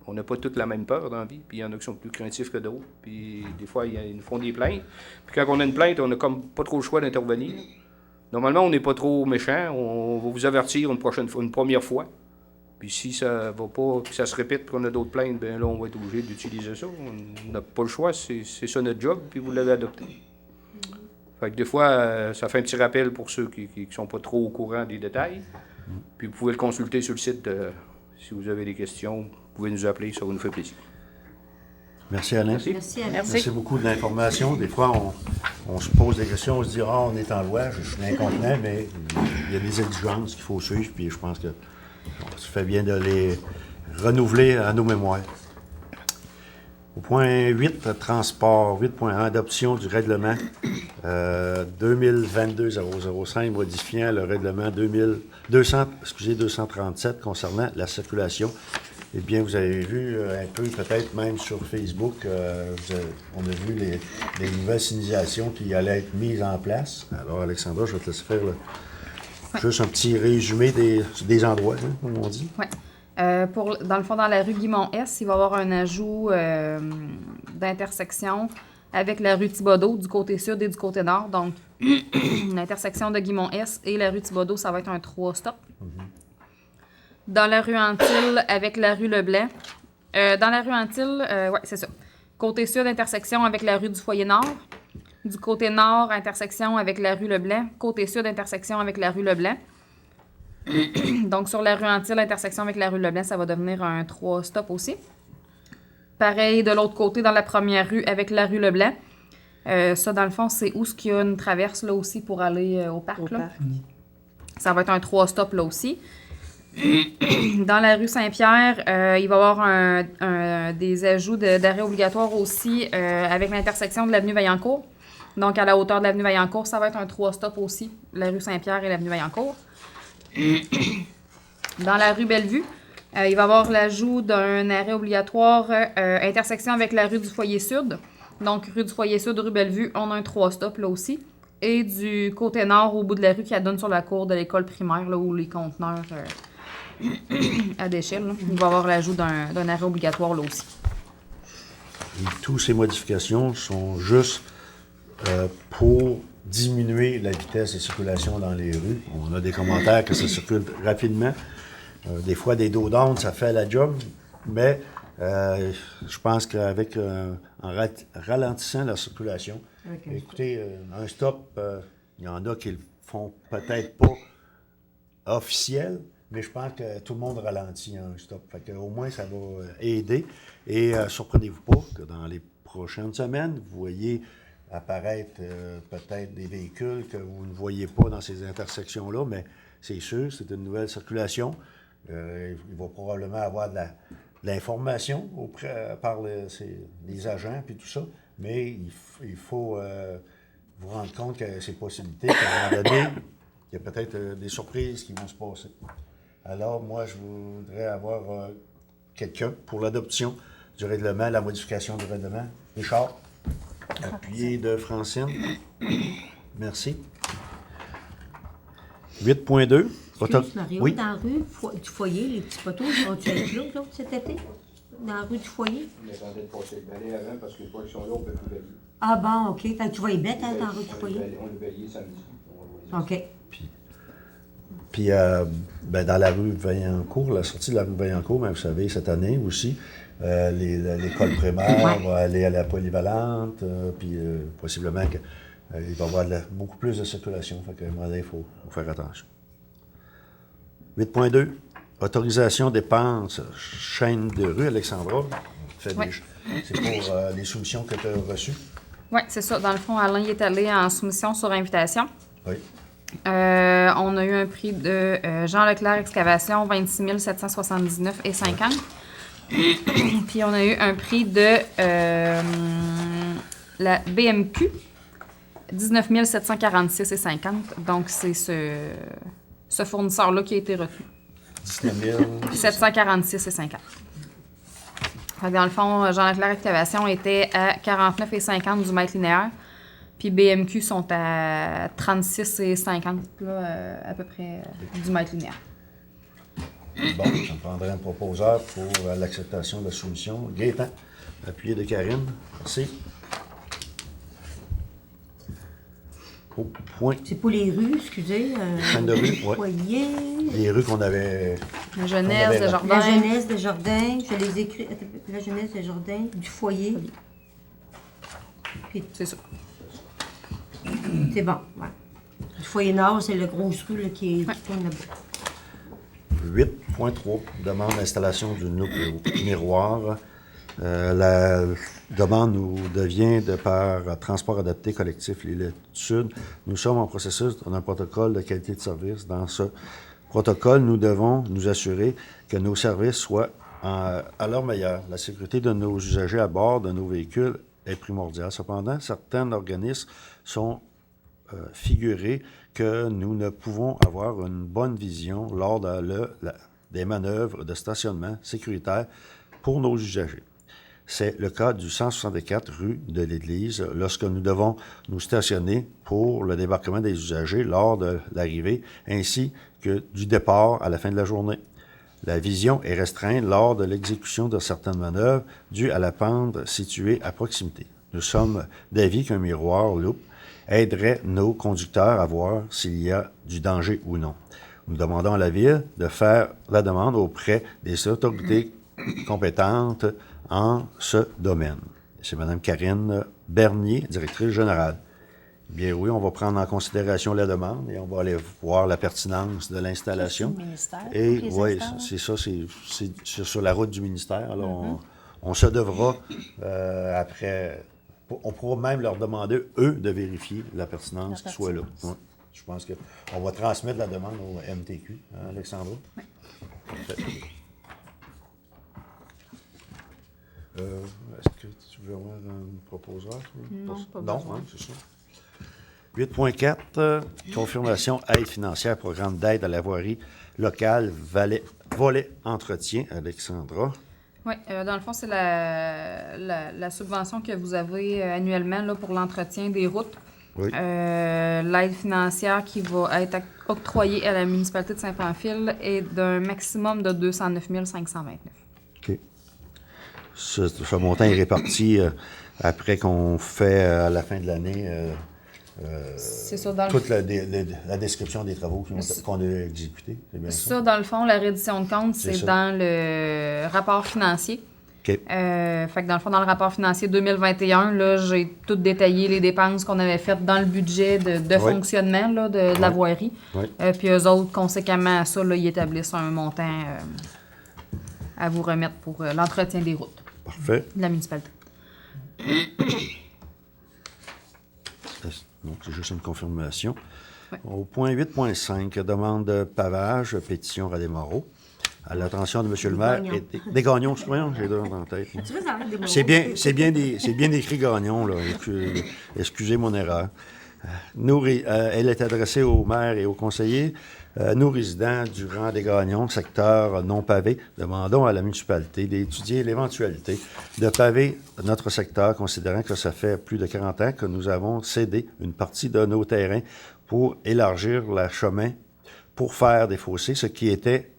On n'a pas toutes la même peur dans la vie, puis il y en a qui sont plus craintifs que d'autres. Puis des fois, ils nous font des plaintes. Puis quand on a une plainte, on n'a comme pas trop le choix d'intervenir. Normalement, on n'est pas trop méchant. On va vous avertir une première fois. Puis si ça va pas, puis ça se répète, puis qu'on a d'autres plaintes, bien là, on va être obligé d'utiliser ça. On n'a pas le choix, c'est ça notre job, puis vous l'avez adopté. Fait que des fois, ça fait un petit rappel pour ceux qui ne sont pas trop au courant des détails. Puis vous pouvez le consulter sur le site. Si vous avez des questions, vous pouvez nous appeler, ça va nous faire plaisir. Merci, Alain. Merci. merci Alain. Merci. Merci beaucoup de l'information. Des fois, on se pose des questions, on se dit « Ah, on est en loi, je suis incontinent », mais il y a des exigences qu'il faut suivre, puis je pense que ça fait bien de les renouveler à nos mémoires. Au point 8, transport. 8.1, adoption du règlement 2022-005 modifiant le règlement 237 concernant la circulation. Eh bien, vous avez vu un peu, peut-être même sur Facebook, on a vu les nouvelles signalisations qui allaient être mises en place. Alors, Alexandra, je vais te laisser faire juste un petit résumé des endroits, hein, comme on dit. Oui. Dans le fond, dans la rue Guimont-S, il va y avoir un ajout d'intersection avec la rue Thibodeau du côté sud et du côté nord. Donc, l'intersection de Guimont-S et la rue Thibodeau, ça va être un 3 stop. Dans la rue Antilles avec la rue Leblanc. Dans la rue Antilles, oui, c'est ça. Côté sud, intersection avec la rue du Foyer-Nord. Du côté nord, intersection avec la rue Leblanc. Côté sud, intersection avec la rue Leblanc. Donc, sur la rue Antilles, l'intersection avec la rue Leblanc, ça va devenir un 3 stop aussi. Pareil, de l'autre côté, dans la première rue avec la rue Leblanc. Ça, dans le fond, c'est où il y a une traverse là aussi pour aller au parc. Là. Ça va être un 3 stop là aussi. Dans la rue Saint-Pierre, il va y avoir des ajouts d'arrêt obligatoire aussi avec l'intersection de l'avenue Vaillancourt. Donc, à la hauteur de l'avenue Vaillancourt, ça va être un 3 stop aussi, la rue Saint-Pierre et l'avenue Vaillancourt. Dans la rue Bellevue, il va y avoir l'ajout d'un arrêt obligatoire intersection avec la rue du Foyer-Sud. Donc, rue du Foyer-Sud, rue Bellevue, on a un 3 stop là aussi. Et du côté nord, au bout de la rue qui donne sur la cour de l'école primaire, là où les conteneurs à déchets, là, il va y avoir l'ajout d'un arrêt obligatoire là aussi. Et toutes ces modifications sont juste pour diminuer la vitesse de circulation dans les rues. On a des commentaires que ça circule rapidement. Des fois, des dos d'âne, ça fait la job, mais je pense qu'avec en ralentissant la circulation, écoutez, un stop, il y en a qui le font peut-être pas officiel, mais je pense que tout le monde ralentit un stop. Fait que, au moins, ça va aider. Et surprenez-vous pas que dans les prochaines semaines, vous voyez apparaître peut-être des véhicules que vous ne voyez pas dans ces intersections-là, mais c'est sûr, c'est une nouvelle circulation. Il va probablement avoir de l'information par les agents puis tout ça, mais il faut vous rendre compte que c'est possibilité qu'à un moment donné, il y a peut-être des surprises qui vont se passer. Alors, moi, je voudrais avoir quelqu'un pour l'adoption du règlement, la modification du règlement. Richard, appuyé de Francine. Merci. 8.2. Excuse, Mario, Oui. dans la rue du foyer, les petits poteaux, ils vont-tu être là, eux autres, cet été? Dans la rue du foyer? On attendait de passer le balai avant parce que les fois qu'ils sont là, on peut plus balayer. Ah bon, OK. Fait que tu vas y mettre, hein, dans la rue du foyer? On le balayé samedi. On va OK. Puis, dans la rue Vaillancourt, la sortie de la rue Vaillancourt, mais vous savez, cette année aussi, l'école primaire va aller à la polyvalente, puis possiblement qu'il va y avoir beaucoup plus de circulation. Fait qu'à un moment donné, il faut faire attention. 8.2. Autorisation dépenses chaîne de rue. Alexandra, c'est pour les soumissions que tu as reçues. Oui, c'est ça. Dans le fond, Alain est allé en soumission sur invitation. Oui. On a eu un prix de Jean Leclerc Excavation, 26 779,50. Puis on a eu un prix de la BMQ, 19 746,50. Donc, c'est ce fournisseur-là qui a été retenu. 19 000. 746,50. Fait que dans le fond, Jean Leclerc Excavation était à 49,50 du mètre linéaire. Puis BMQ sont à 36,50 à peu près du mètre linéaire. Bon, je prendrai un proposeur pour l'acceptation de la soumission. Gaétan, appuyé de Karine. Merci. Au point. C'est pour les rues, excusez. Chaîne de rue, oui. Foyer. Les rues qu'on avait. La jeunesse, le jardin. La jeunesse des jardins. Je les écris. La jeunesse des jardins, du foyer. Puis, C'est ça. c'est bon, ouais. Du foyer nord, c'est le gros rue là, qui tourne là-bas. 8.3. Demande d'installation d'une loupe miroir. La demande nous devient de par Transport adapté collectif L'Île Sud. Nous sommes en processus d'un protocole de qualité de service. Dans ce protocole, nous devons nous assurer que nos services soient à leur meilleur. La sécurité de nos usagers à bord de nos véhicules est primordiale. Cependant, certains organismes sont figurés que nous ne pouvons avoir une bonne vision lors des manœuvres de stationnement sécuritaire pour nos usagers. C'est le cas du 164 rue de l'Église, lorsque nous devons nous stationner pour le débarquement des usagers lors de l'arrivée, ainsi que du départ à la fin de la journée. La vision est restreinte lors de l'exécution de certaines manœuvres dues à la pente située à proximité. Nous sommes d'avis qu'un miroir loupe aiderait nos conducteurs à voir s'il y a du danger ou non. Nous demandons à la Ville de faire la demande auprès des autorités compétentes en ce domaine. C'est Mme Karine Bernier, directrice générale. Bien oui, on va prendre en considération la demande et on va aller voir la pertinence de l'installation. C'est le ministère Et qui les oui, installe? c'est ça, c'est sur la route du ministère. Alors, on se devra, après, on pourra même leur demander, eux, de vérifier la pertinence qu'ils soient là. Ouais. Je pense qu'on va transmettre la demande au MTQ, hein, Alexandra? Oui. Est-ce que tu veux avoir un proposeur? Non, pas Non, besoin. hein, c'est ça. 8.4, confirmation aide financière, programme d'aide à la voirie locale, volet entretien, Alexandra. Oui, dans le fond, c'est la subvention que vous avez annuellement là, pour l'entretien des routes. Oui. L'aide financière qui va être octroyée à la municipalité de Saint-Pamphile est d'un maximum de 209 529. OK. Ce montant est réparti après qu'on fait à la fin de l'année C'est ça, dans toute la description des travaux qu'on a exécutés. C'est bien ça? ça, dans le fond, la reddition de compte, C'est c'est ça. dans le rapport financier. OK. Fait que dans le fond, dans le rapport financier 2021, là, j'ai tout détaillé les dépenses qu'on avait faites dans le budget de Oui. fonctionnement là, de la voirie. Oui. Puis eux autres, conséquemment à ça, là, ils établissent un montant à vous remettre pour l'entretien des routes Parfait. de la municipalité. Donc, c'est juste une confirmation. Ouais. Au point 8.5, demande de pavage, pétition Radé Moreau. À l'attention de M. le maire. Des gagnons, voyons, j'ai deux en tête. Tu veux, ça arrête des mots. C'est bien écrit Gagnon, là. Excusez mon erreur. Elle est adressée au maire et aux conseillers. Nous, résidents du rang des Gagnons, secteur non pavé, demandons à la municipalité d'étudier l'éventualité de paver notre secteur, considérant que ça fait plus de 40 ans que nous avons cédé une partie de nos terrains pour élargir le chemin pour faire des fossés, ce qui était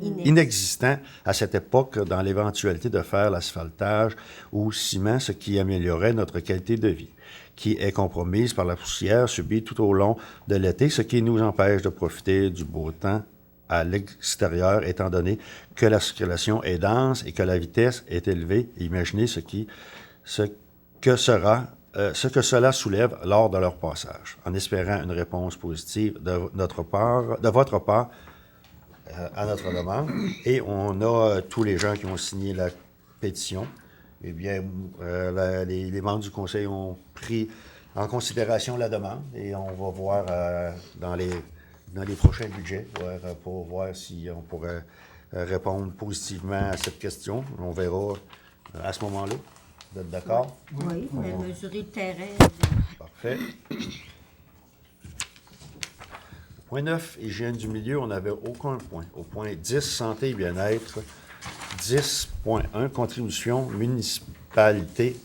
inexistant à cette époque dans l'éventualité de faire l'asphaltage ou ciment, ce qui améliorerait notre qualité de vie, qui est compromise par la poussière subie tout au long de l'été, ce qui nous empêche de profiter du beau temps à l'extérieur, étant donné que la circulation est dense et que la vitesse est élevée. Imaginez ce que cela soulève lors de leur passage, en espérant une réponse positive de votre part à notre demande. Et on a tous les gens qui ont signé la pétition. Eh bien, les membres du conseil ont pris en considération la demande et on va voir dans les prochains budgets pour voir si on pourrait répondre positivement à cette question. On verra à ce moment-là. Vous êtes d'accord? Oui, mais mesurer le terrain. Parfait. Point 9, hygiène du milieu, on n'avait aucun point. Au point 10, santé et bien-être. 10.1, contribution municipalité,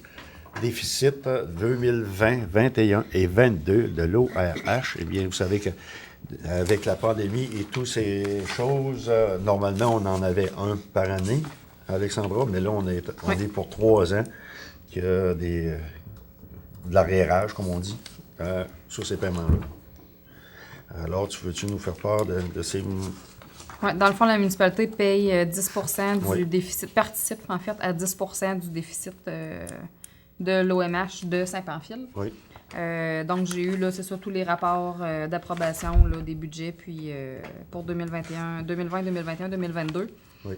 déficit 2020, 21 et 22 de l'ORH. Eh bien, vous savez qu'avec la pandémie et toutes ces choses, normalement, on en avait un par année, Alexandra, mais là, on est pour 3 ans qu'il y a de l'arriérage, comme on dit, sur ces paiements-là. Alors, veux-tu nous faire part de ces... Ouais, dans le fond, la municipalité paye 10 du déficit, participe en fait à 10 du déficit de l'OMH de Saint-Pamphile. Oui. Donc, j'ai eu, là, c'est ça, tous les rapports d'approbation là, des budgets, puis pour 2020, 2021, 2022. Oui.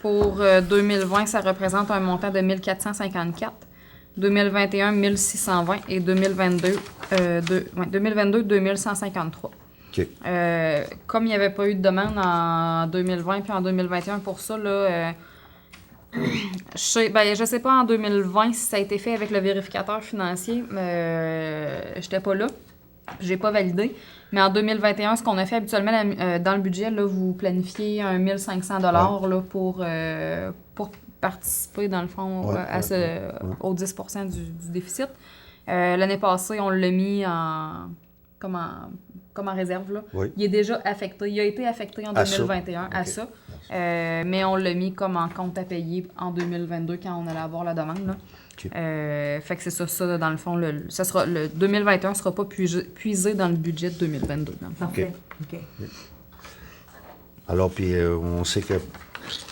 Pour 2020, ça représente un montant de 1454. 2021, 1620 et 2022, 2153. OK. Comme il n'y avait pas eu de demande en 2020 puis en 2021 pour ça, là, je sais pas en 2020 si ça a été fait avec le vérificateur financier. J'étais pas là. J'ai pas validé. Mais en 2021, ce qu'on a fait habituellement dans le budget, là, vous planifiez un 1500 $ là, pour participer, dans le fond, au 10 du déficit. L'année passée, on l'a mis comme en réserve. Là. Oui. Il est déjà affecté. Il a été affecté en 2021 à ça. Mais on l'a mis comme en compte à payer en 2022 quand on allait avoir la demande. Là. Okay. Fait que c'est ça, dans le fond. Le 2021 ne sera pas puisé dans le budget de 2022. Parfait. OK. Alors, puis on sait que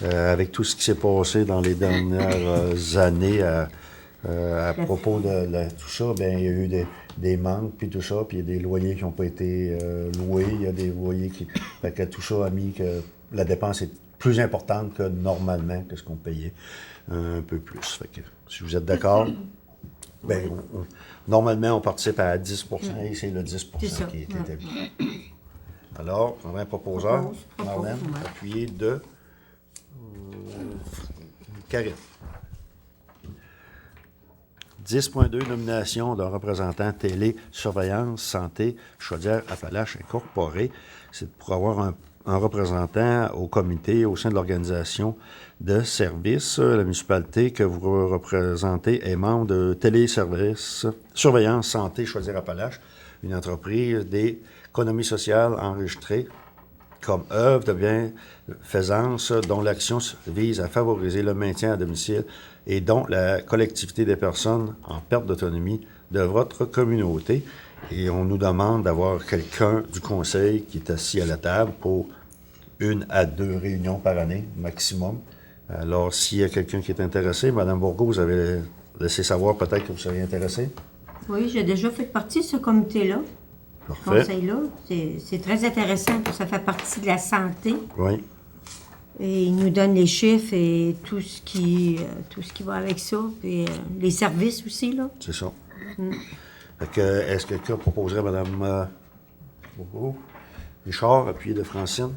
avec tout ce qui s'est passé dans les dernières années à propos de tout ça, bien, il y a eu des manques, puis tout ça, puis il y a des loyers qui n'ont pas été loués, il y a des loyers qui... Fait que tout ça a mis que la dépense est plus importante que normalement, que ce qu'on payait, un peu plus. Fait que, si vous êtes d'accord, bien, normalement, on participe à 10 et c'est le 10 qui est établi. Alors, on a un proposeur, Marlène, appuyé de... Karine. 10.2, nomination d'un représentant télé-surveillance santé Chaudière-Appalaches Incorporé. C'est pour avoir un représentant au comité au sein de l'organisation de services. La municipalité que vous représentez est membre de Téléservice Surveillance Santé Chaudière-Appalaches, une entreprise d'économie sociale enregistrée comme œuvre de bienfaisance dont l'action vise à favoriser le maintien à domicile et dont la collectivité des personnes en perte d'autonomie de votre communauté. Et on nous demande d'avoir quelqu'un du conseil qui est assis à la table pour 1 à 2 réunions par année maximum. Alors, s'il y a quelqu'un qui est intéressé, Mme Bourgault, vous avez laissé savoir peut-être que vous seriez intéressé? Oui, j'ai déjà fait partie de ce comité-là. Parfait. Conseil-là. C'est très intéressant que ça fait partie de la santé. Oui. Et il nous donne les chiffres et tout ce qui va avec ça. Puis les services aussi, là. C'est ça. Fait que, est-ce que quelqu'un proposerait Mme Richard, appuyé de Francine?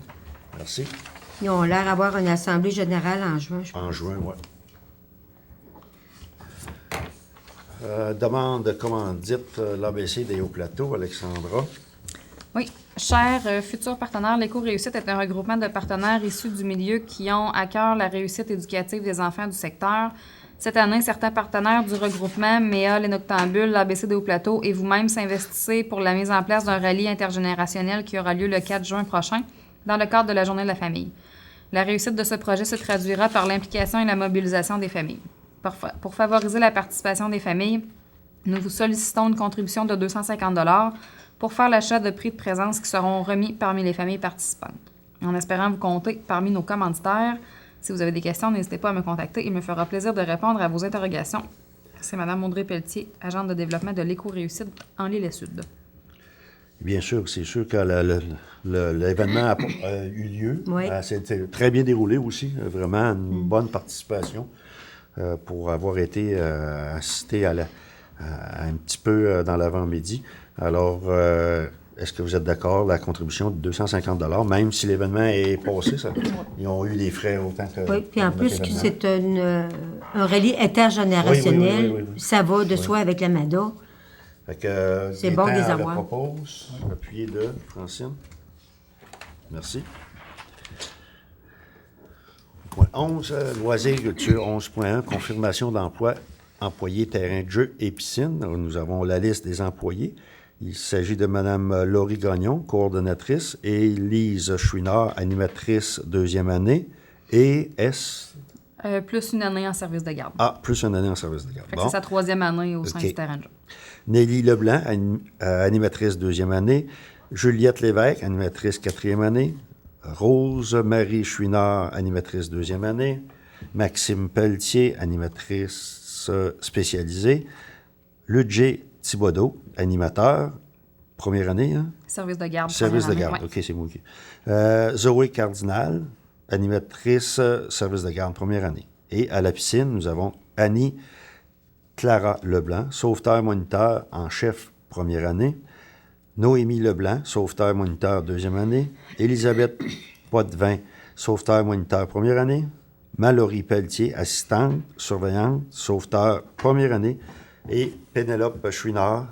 Merci. Ils ont l'air d'avoir une assemblée générale en juin, je pense. En juin, oui. Demande de commandite, l'ABC des Hauts-Plateaux, Alexandra. Oui. Chers futurs partenaires, l'Éco-Réussite est un regroupement de partenaires issus du milieu qui ont à cœur la réussite éducative des enfants du secteur. Cette année, certains partenaires du regroupement, MEA, les Noctambules, l'ABC des Hauts-Plateaux et vous-même s'investissez pour la mise en place d'un rallye intergénérationnel qui aura lieu le 4 juin prochain dans le cadre de la Journée de la famille. La réussite de ce projet se traduira par l'implication et la mobilisation des familles. Pour favoriser la participation des familles, nous vous sollicitons une contribution de 250 $ pour faire l'achat de prix de présence qui seront remis parmi les familles participantes. En espérant vous compter parmi nos commanditaires, si vous avez des questions, n'hésitez pas à me contacter. Il me fera plaisir de répondre à vos interrogations. C'est Mme Audrey Pelletier, agente de développement de l'Éco-Réussite en l'Île-et-Sud. Bien sûr, c'est sûr que l'événement a eu lieu. Oui. C'était très bien déroulé aussi. Vraiment une bonne participation pour avoir été assisté à un petit peu dans l'avant-midi. Alors, est-ce que vous êtes d'accord? La contribution de 250 $, même si l'événement est passé, ils ont eu des frais autant que... Oui, puis en plus, que c'est un rallye intergénérationnel. Oui. Ça va de soi avec la MADA. Fait que, C'est bon de les avoir. Je propose, appuyé de Francine. Merci. Point 11, loisirs et culture, 11.1, confirmation d'emploi, employés, terrain de jeu et piscine. Alors, nous avons la liste des employés. Il s'agit de Mme Laurie Gagnon, coordonnatrice, et Lise Chouinard, animatrice deuxième année, et Plus une année en service de garde. Ah, plus une année en service de garde. Fait que c'est sa 3e année au sein du terrain de jeu. Nelly Leblanc, animatrice deuxième année. Juliette Lévesque, animatrice 4e année. Rose-Marie Chouinard, animatrice deuxième année. Maxime Pelletier, animatrice spécialisée. Ludger Thibodeau, animateur, première année. Hein? Service de garde. Service de première garde, année, ouais. OK, c'est moi qui... Zoé Cardinal, animatrice service de garde, première année. Et à la piscine, nous avons Annie Clara Leblanc, sauveteur-moniteur en chef, première année. Noémie Leblanc, sauveteur-moniteur, deuxième année. Élisabeth Potvin, sauveteur-moniteur, première année. Mallory Pelletier, assistante, surveillante, sauveteur, première année. Et Pénélope Chouinard,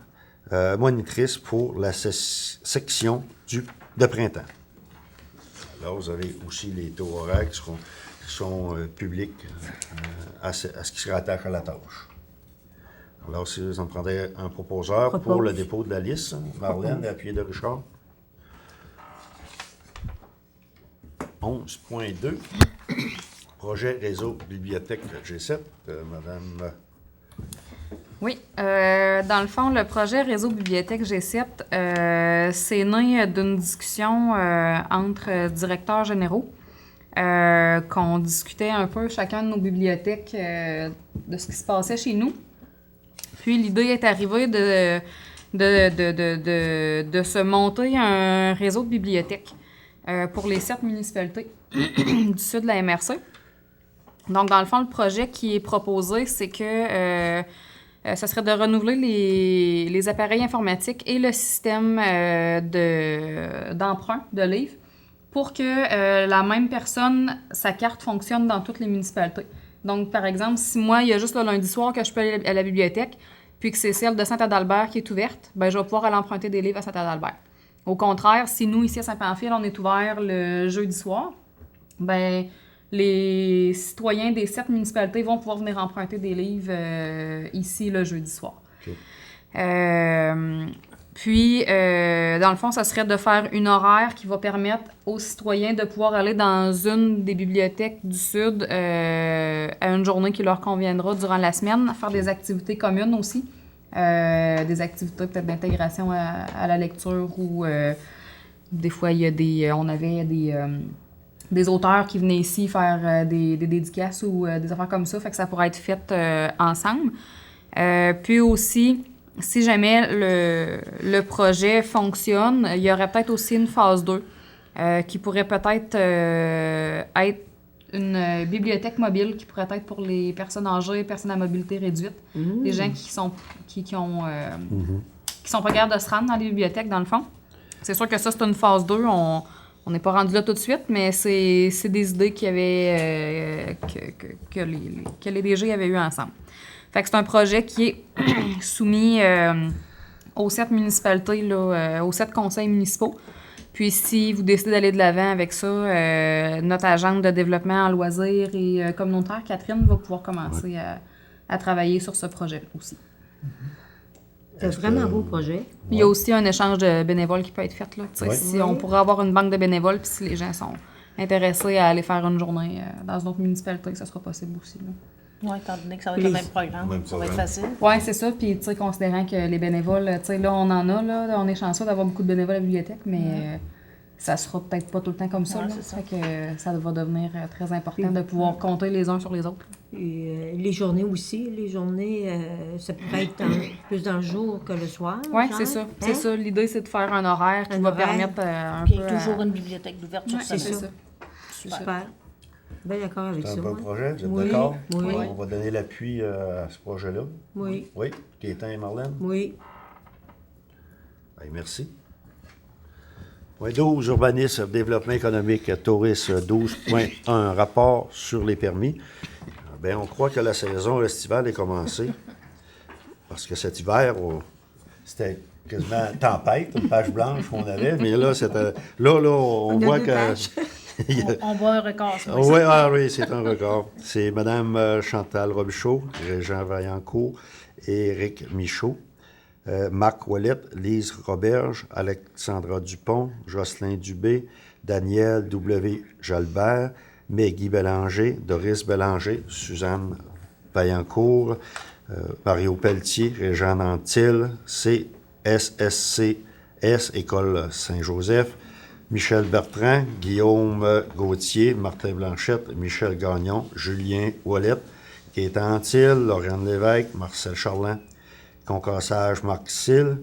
monitrice pour la section de printemps. Alors, vous avez aussi les taux horaires qui sont publics à ce qui se rattache à la tâche. Alors, si vous en prendrez un proposeur pour le dépôt de la liste, Marlène, appuyé de Richard. 11.2, projet réseau bibliothèque G7, Madame... Oui. Dans le fond, le projet Réseau Bibliothèque G7, c'est né d'une discussion entre directeurs généraux qu'on discutait un peu chacun de nos bibliothèques de ce qui se passait chez nous. Puis l'idée est arrivée de se monter un réseau de bibliothèques pour les 7 municipalités du sud de la MRC. Donc, dans le fond, le projet qui est proposé, c'est que ça serait de renouveler les appareils informatiques et le système d'emprunt de livres pour que la même personne, sa carte fonctionne dans toutes les municipalités. Donc, par exemple, si moi, il y a juste le lundi soir que je peux aller à la bibliothèque, puis que c'est celle de Saint-Adalbert qui est ouverte, ben je vais pouvoir aller emprunter des livres à Saint-Adalbert. Au contraire, si nous, ici à Saint-Pamphile, on est ouvert le jeudi soir, ben les citoyens des 7 municipalités vont pouvoir venir emprunter des livres ici le jeudi soir. Okay. Puis, dans le fond, ça serait de faire une horaire qui va permettre aux citoyens de pouvoir aller dans une des bibliothèques du Sud à une journée qui leur conviendra durant la semaine, faire des activités communes aussi, des activités peut-être d'intégration à la lecture ou des fois, on avait des auteurs qui venaient ici faire des dédicaces ou des affaires comme ça, fait que ça pourrait être fait ensemble. Puis aussi, si jamais le projet fonctionne, il y aurait peut-être aussi une phase 2 qui pourrait peut-être être une bibliothèque mobile qui pourrait être pour les personnes âgées, personnes à mobilité réduite, les gens qui sont qui sont pas capables de se rendre dans les bibliothèques, dans le fond. C'est sûr que ça, c'est une phase 2. On n'est pas rendu là tout de suite, mais c'est des idées qu'il y avait, que les DG avaient eu ensemble. Fait que c'est un projet qui est soumis aux 7 municipalités, là, aux 7 conseils municipaux. Puis si vous décidez d'aller de l'avant avec ça, notre agente de développement en loisirs et communautaire, Catherine, va pouvoir commencer à travailler sur ce projet aussi. C'est vraiment un beau projet. Il y a aussi un échange de bénévoles qui peut être fait. Là. Ouais. Si on pourrait avoir une banque de bénévoles, puis si les gens sont intéressés à aller faire une journée dans une autre municipalité, ça sera possible aussi. Oui, étant donné que ça va être le même programme, Même ça va être programme. facile. Oui, c'est ça. Puis, tu sais, considérant que les bénévoles, tu sais, là, on en a, là, on est chanceux d'avoir beaucoup de bénévoles à la bibliothèque, mais ça sera peut-être pas tout le temps comme ça. Ouais, Là. c'est ça. Fait que ça va devenir très important de pouvoir compter les uns sur les autres. Et, les journées aussi. Les journées, ça pourrait être plus dans le jour que le soir. Oui, genre. c'est ça. Hein? C'est ça. L'idée, c'est de faire un horaire qui Un va horaire. permettre un Puis il peu... y a toujours une bibliothèque d'ouverture Ouais, sur c'est ça. ça. Super. Bien d'accord avec C'est ça. un bon moi. projet, vous êtes Oui, d'accord? oui. On va donner l'appui à ce projet-là. Oui, Oui, Gaétan et Marlène? oui. Bien, merci. Point 12, urbanisme, développement économique, tourisme, 12.1, rapport sur les permis. Bien, on croit que la saison estivale est commencée. Parce que cet hiver, c'était quasiment tempête, une page blanche qu'on avait. Mais là, on On a voit deux que... pages. On voit un record, ça. Oui, c'est un record. C'est Mme Chantal Robichaud, Régent Vaillancourt, Éric Michaud, Marc Ouellette, Lise Roberge, Alexandra Dupont, Jocelyn Dubé, Daniel W. Jalbert, Maggie Bélanger, Doris Bélanger, Suzanne Vaillancourt, Mario Pelletier, Régent Nantil, CSSCS, École Saint-Joseph, Michel Bertrand, Guillaume Gauthier, Martin Blanchette, Michel Gagnon, Julien Ouellette, Gaétan Antil, Lauriane Lévesque, Marcel Charland, Concassage Marc Cille,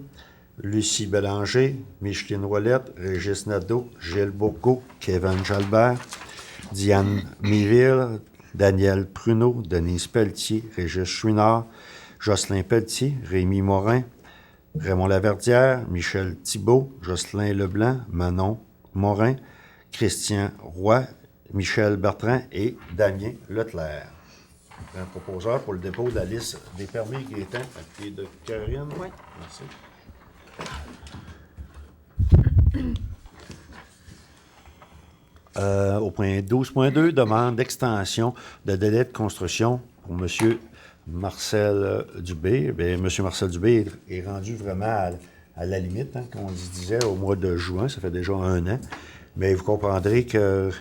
Lucie Bélanger, Micheline Ouellette, Régis Nadeau, Gilles Bourgault, Kevin Jalbert, Diane Miville, Daniel Pruneau, Denise Pelletier, Régis Chouinard, Jocelyn Pelletier, Rémi Morin, Raymond Laverdière, Michel Thibault, Jocelyn Leblanc, Manon Morin, Christian Roy, Michel Bertrand et Damien Leclerc. Un proposeur pour le dépôt de la liste des permis Gaétan à pied de Karine. Oui. Merci. Au point 12.2, demande d'extension de délai de construction pour M. Marcel Dubé. Bien, M. Marcel Dubé est rendu vraiment à la limite, hein, comme on disait, au mois de juin, ça fait déjà 1 an. Mais vous comprendrez que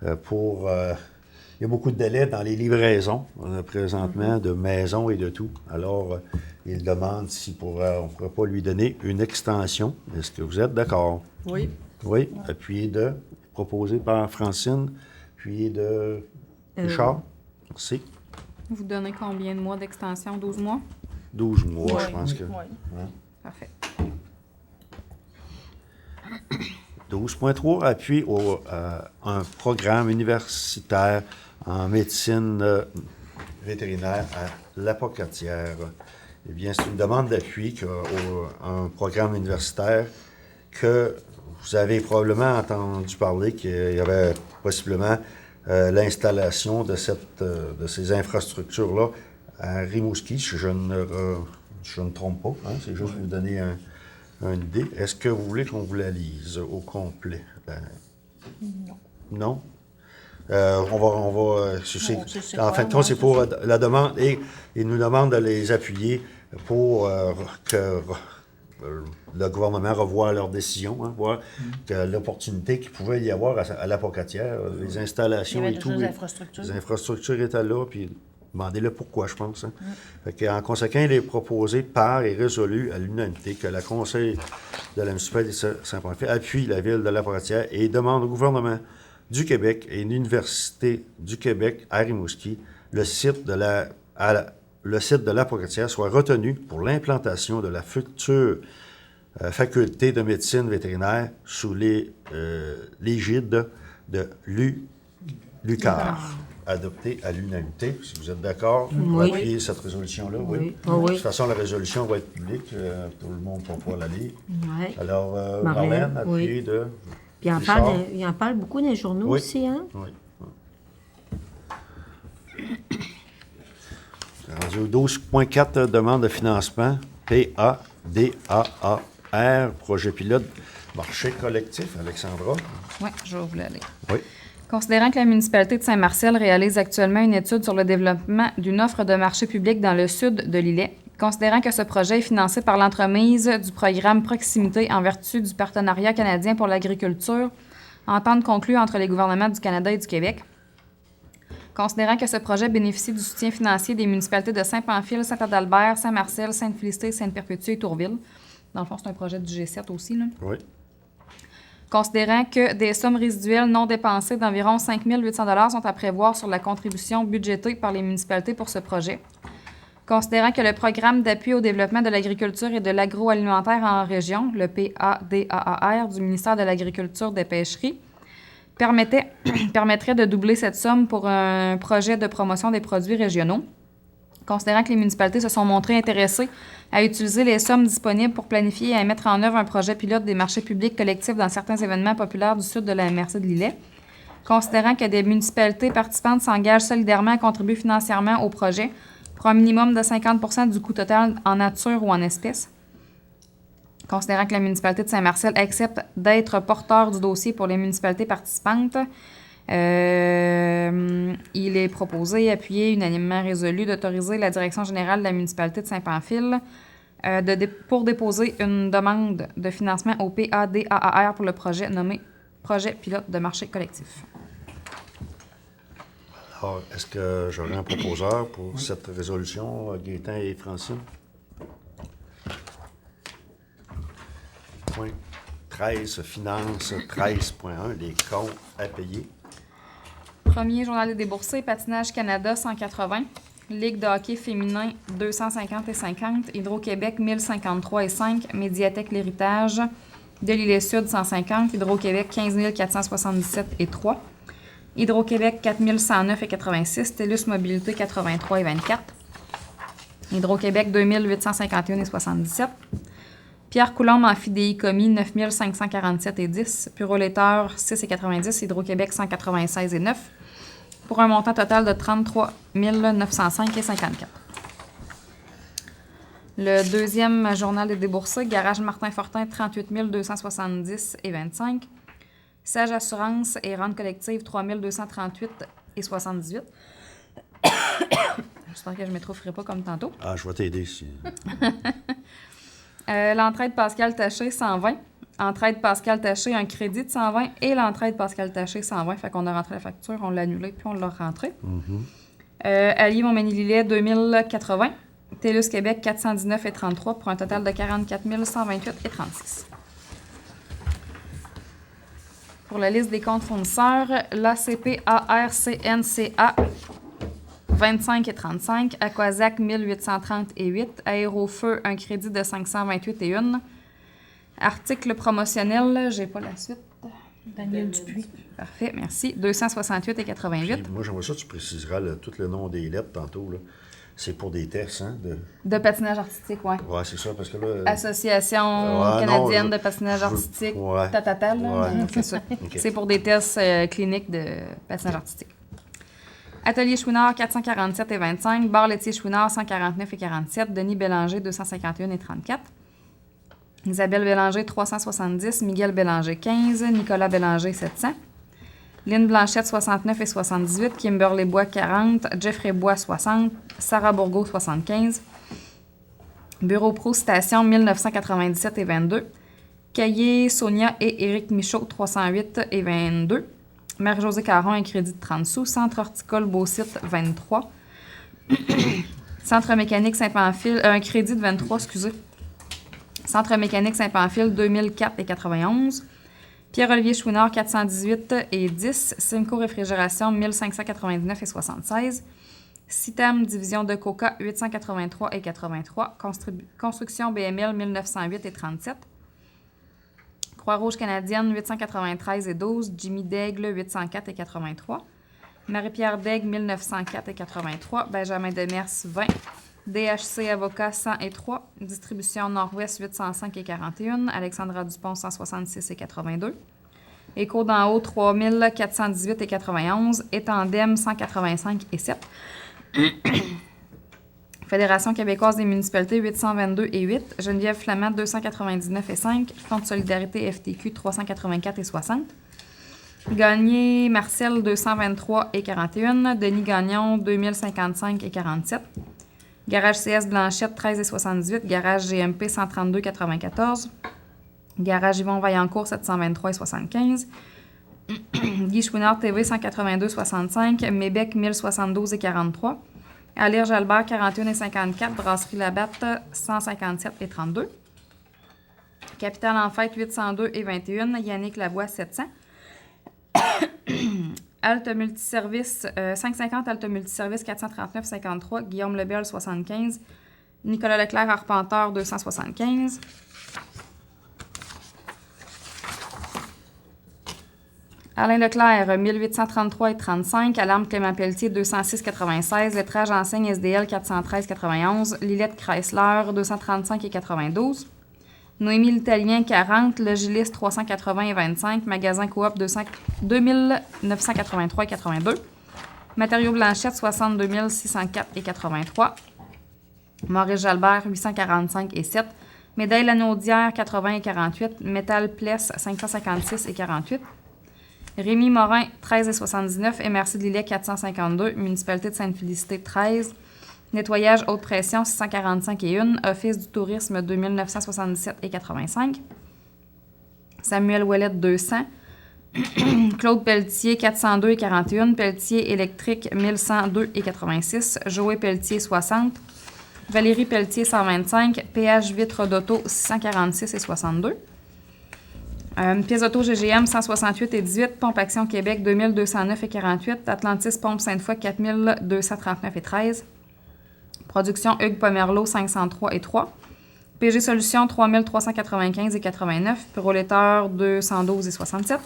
il y a beaucoup de délais dans les livraisons présentement de maisons et de tout. Alors, il demande si on ne pourrait pas lui donner une extension. Est-ce que vous êtes d'accord? Oui. Oui, proposé par Francine, puis de Richard. Merci. Vous donnez combien de mois d'extension? 12 mois? 12 mois, je pense que. Oui. Parfait. 12.3, appui à un programme universitaire en médecine vétérinaire à l'Apocatière. Eh bien, c'est une demande d'appui à un programme universitaire que vous avez probablement entendu parler qu'il y avait possiblement l'installation de ces infrastructures-là à Rimouski, si je ne trompe pas. Hein, c'est juste pour vous donner une idée. Est-ce que vous voulez qu'on vous la lise au complet? Non. Non? En fin de compte, c'est pour la demande et ils nous demandent de les appuyer pour que le gouvernement revoie leur décision, hein, voir que l'opportunité qu'il pouvait y avoir à l'Apocatière, les installations et tout. Les infrastructures. Les infrastructures étaient là, puis demandez-le pourquoi, je pense. Hein. Fait en conséquent, il est proposé par et résolu à l'unanimité que le Conseil de la municipalité de Saint-Paul appuie la ville de l'Apocatière et demande au gouvernement du Québec et l'Université du Québec à Rimouski, le site de l'Apocatière soit retenu pour l'implantation de la future faculté de médecine vétérinaire sous l'égide de Lucar. Adopté à l'unanimité. Si vous êtes d'accord, vous Oui. appuyez cette résolution-là, oui. Oui. De Oui. toute façon, la résolution va être publique. Tout le monde va pouvoir la lire. Ouais. Alors, Marlène, Marlène, appuyez oui. de... Puis Richard. il en parle beaucoup dans les journaux Oui. aussi, hein? Oui. Rendu au 12.4, demande de financement, PADAAR, projet pilote, marché collectif, Alexandra. Oui, je vais vous le lire. Oui. Considérant que la municipalité de Saint-Marcel réalise actuellement une étude sur le développement d'une offre de marché public dans le sud de l'îlet, considérant que ce projet est financé par l'entremise du programme Proximité en vertu du Partenariat canadien pour l'agriculture, entente conclue entre les gouvernements du Canada et du Québec, considérant que ce projet bénéficie du soutien financier des municipalités de Saint-Pamphile, Saint-Adalbert, Saint-Marcel, Sainte-Félicité, Sainte-Perpétue et Tourville. Dans le fond, c'est un projet du G7 aussi, là. Oui. Considérant que des sommes résiduelles non dépensées d'environ 5 800 $ sont à prévoir sur la contribution budgétée par les municipalités pour ce projet. Considérant que le programme d'appui au développement de l'agriculture et de l'agroalimentaire en région, le PADAAR du ministère de l'Agriculture et des Pêcheries, permettrait de doubler cette somme pour un projet de promotion des produits régionaux. Considérant que les municipalités se sont montrées intéressées à utiliser les sommes disponibles pour planifier et à mettre en œuvre un projet pilote des marchés publics collectifs dans certains événements populaires du sud de la MRC de l'îlet. Considérant que des municipalités participantes s'engagent solidairement à contribuer financièrement au projet pour un minimum de 50 % du coût total en nature ou en espèces. Considérant que la municipalité de Saint-Marcel accepte d'être porteur du dossier pour les municipalités participantes, il est proposé, appuyé, unanimement résolu, d'autoriser la direction générale de la municipalité de Saint-Pamphile pour déposer une demande de financement au PADAAR pour le projet nommé Projet pilote de marché collectif. Alors, est-ce que j'aurais un proposeur pour cette résolution, Gaétan et Francine? Point 13, finance 13.1, les comptes à payer. Premier journal des déboursés, Patinage Canada 180, Ligue de hockey féminin 250 et 50, Hydro-Québec 1053 et 5, Médiathèque L'Héritage de l'Île-Sud 150, Hydro-Québec 15 477 et 3, Hydro-Québec 4109 et 86, TELUS Mobilité 83 et 24, Hydro-Québec 2851 et 77, Pierre Coulombe en fidéicommis 9547 et 10, Puro-Laitteur 6 et 90, Hydro-Québec 196 et 9, pour un montant total de 33 905 et 54. Le deuxième journal des déboursés, Garage Martin Fortin 38 270 et 25, Sage Assurance et Rente collective 3 238 et 78. J'espère que je ne m'étoufferai pas comme tantôt. Ah, je vais t'aider ici. L'entraide Pascal Taché 120. Entraide Pascal Taché, un crédit de 120 et l'entraide Pascal Taché 120. Fait qu'on a rentré la facture, on l'a annulé puis on l'a rentré. Allier Montmagny-Lillet 2080. TELUS Québec 419 et 33 pour un total de 44 128 et 36. Pour la liste des comptes fournisseurs, l'ACP ARCNCA 25 et 35, Aquazac 1830 et 8, Aérofeu, un crédit de 528 et 1. Article promotionnel, j'ai pas la suite. Daniel Dupuis. Parfait, merci. 268 et 88. Puis, moi, j'aimerais ça que tu préciseras tout le nom des lettres tantôt. Là. C'est pour des tests, hein? De patinage artistique, oui. Ouais, c'est ça, parce que là... Association Ouais, canadienne non, de patinage artistique, ouais. tatatal, là. Ouais. C'est ça. OK. C'est pour des tests cliniques de patinage artistique. Atelier Chouinard 447 et 25, Bar laitier Chouinard 149 et 47, Denis Bélanger 251 et 34, Isabelle Bélanger 370, Miguel Bélanger 15, Nicolas Bélanger 700, Lynne Blanchette 69 et 78, Kimberly Bois 40, Jeffrey Bois 60, Sarah Bourgault 75, Bureau Pro Station 1997 et 22, Caillé, Sonia et Éric Michaud 308 et 22, Marie-Josée Caron, un crédit de 30 sous. Centre horticole Beausite, 23. Centre mécanique Saint-Pamphile, un crédit de 23, excusez. Centre mécanique Saint-Pamphile, 2004 et 91. Pierre-Olivier Chouinard, 418 et 10. Simco Réfrigération, 1599 et 76. Citam, division de Coca, 883 et 83. Construction BML, 1908 et 37. Croix-Rouge canadienne, 893 et 12. Jimmy Daigle, 804 et 83. Marie-Pierre Daigle, 1904,83. Benjamin Demers, 20. DHC Avocat, 103. Distribution Nord-Ouest, 805,41. Alexandra Dupont, 166,82. Écho d'en haut, 3418,91. Étendem, 185,7. Fédération québécoise des municipalités, 822,8. Geneviève Flamand, 299,5. Fonds de solidarité FTQ, 384,60. Gagné Marcel, 223,41. Denis Gagnon, 2055,47. Garage CS Blanchette, 13,78. Garage GMP, 132,94. Garage Yvon Vaillancourt, 723,75. Guy Chouinard TV, 182,65. Mébec, 1072,43. Alire Jalbert, 41,54. Brasserie Labatte, 157,32. Capitale en fête, 802,21. Yannick Lavoie, 700. Alte Multiservice, 550 Alte Multiservice, 439,53. Guillaume Lebel, 75. Nicolas Leclerc, Arpenteur, 275. Alain Leclerc, 1833,35. Alarme Clément Pelletier, 206,96. Lettrage enseigne SDL, 413,91. Lillette Chrysler, 235,92. Noémie l'Italien, 40. Logiliste, 380,25. Magasin Coop, 2983,82. Matériaux Blanchette, 62 604,83. Maurice Jalbert, 845,7. Médaille Lanaudière, 80,48. Métal Pless, 556,48. Rémi Morin, 13,79. MRC de Lillet, 452. Municipalité de Sainte-Félicité, 13. Nettoyage haute pression, 645,1. Office du tourisme, 2977,85. Samuel Ouellette, 200. Claude Pelletier, 402,41. Pelletier électrique, 1102,86. Joël Pelletier, 60. Valérie Pelletier, 125. PH vitre d'auto, 646,62. Pièce auto GGM, 168,18. Pompe Action Québec, 2209,48. Atlantis Pompe Sainte-Foy, 4239,13. Production Hugues Pomerleau, 503,3. PG Solutions, 3395,89. Pyroletteur, 212,67.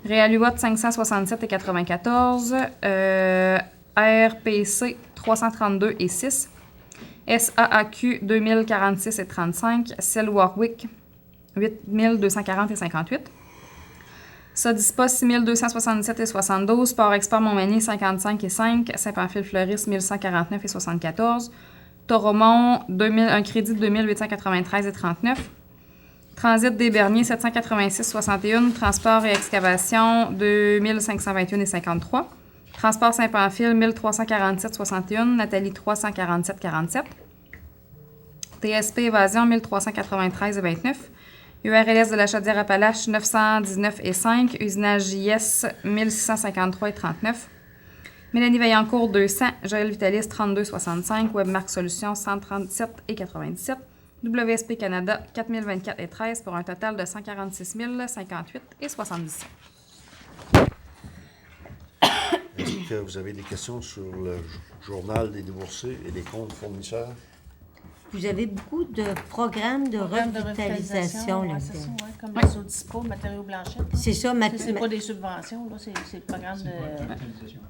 Réaluot, 567,94. RPC, 332,6. SAAQ, 2046,35. Cell Warwick, 8240,58. Sodispa, 6277,72. Sport Expert Montmagny, 55,5. Saint-Pamphile-Fleuriste, 1149,74. Toromont, un crédit de 2893,39. Transit des Berniers, 786,61. Transport et excavation, 2521,53. Transport Saint-Pamphile, 1347,61. Nathalie 347,47. TSP Évasion, 1393,29. URLS de la Chaudière-Appalaches, 919,5. Usinage JS, 1653,39. Mélanie Vaillancourt, 200. Joël Vitalis, 32,65. Webmark Solutions, 137,97. WSP Canada, 4024,13 pour un total de 146 058,77. Est-ce que vous avez des questions sur le journal des déboursés et des comptes fournisseurs? Vous avez beaucoup de programmes de revitalisation ouais, là-dedans. c'est ça, ouais, comme les Sodispo, matériaux Blanchette. C'est ça, C'est pas des subventions, là, c'est le programme de...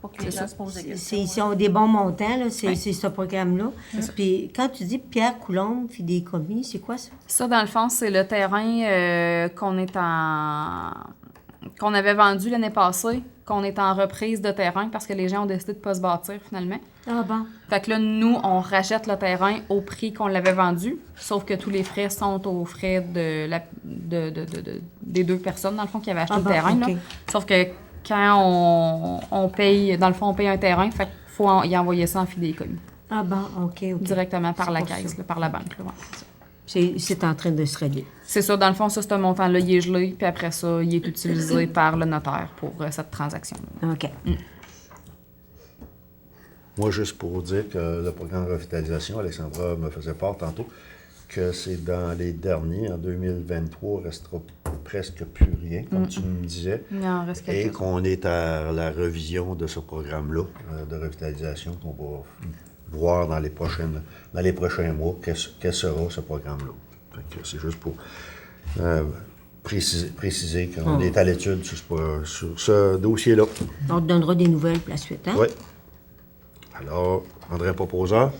Pour que les gens se posent des questions. ils ont des bons montants, là, c'est ce programme-là. Puis quand tu dis Pierre Coulombe, Fidéicommis, c'est quoi ça? Ça, dans le fond, c'est le terrain qu'on avait vendu l'année passée, qu'on est en reprise de terrain parce que les gens ont décidé de ne pas se bâtir finalement. Ah bon? Fait que là, nous, on rachète le terrain au prix qu'on l'avait vendu, sauf que tous les frais sont aux frais des deux personnes, dans le fond, qui avaient acheté le terrain. Okay. Là. Sauf que quand on paye, dans le fond, on paye un terrain, fait qu'il faut y envoyer ça en fidéicommis. Ah bon, OK. Directement par C'est la pour caisse, ça. là, par la banque. Là, ouais, c'est ça. C'est en train de se régler. C'est ça, dans le fond, ça, ce montant-là, il est gelé, puis après ça, il est utilisé par le notaire pour cette transaction-là. OK. Moi, juste pour dire que le programme de revitalisation, Alexandra me faisait part tantôt, que c'est dans les derniers, en 2023, il ne restera presque plus rien, comme tu me disais, Il en reste et quelques-uns. qu'on est à la revision de ce programme-là de revitalisation qu'on va voir dans les prochains mois, quel sera ce programme-là. Fait que c'est juste pour préciser qu'on est à l'étude sur ce dossier-là. On te donnera des nouvelles pour la suite, hein? Oui. Alors, André proposeur.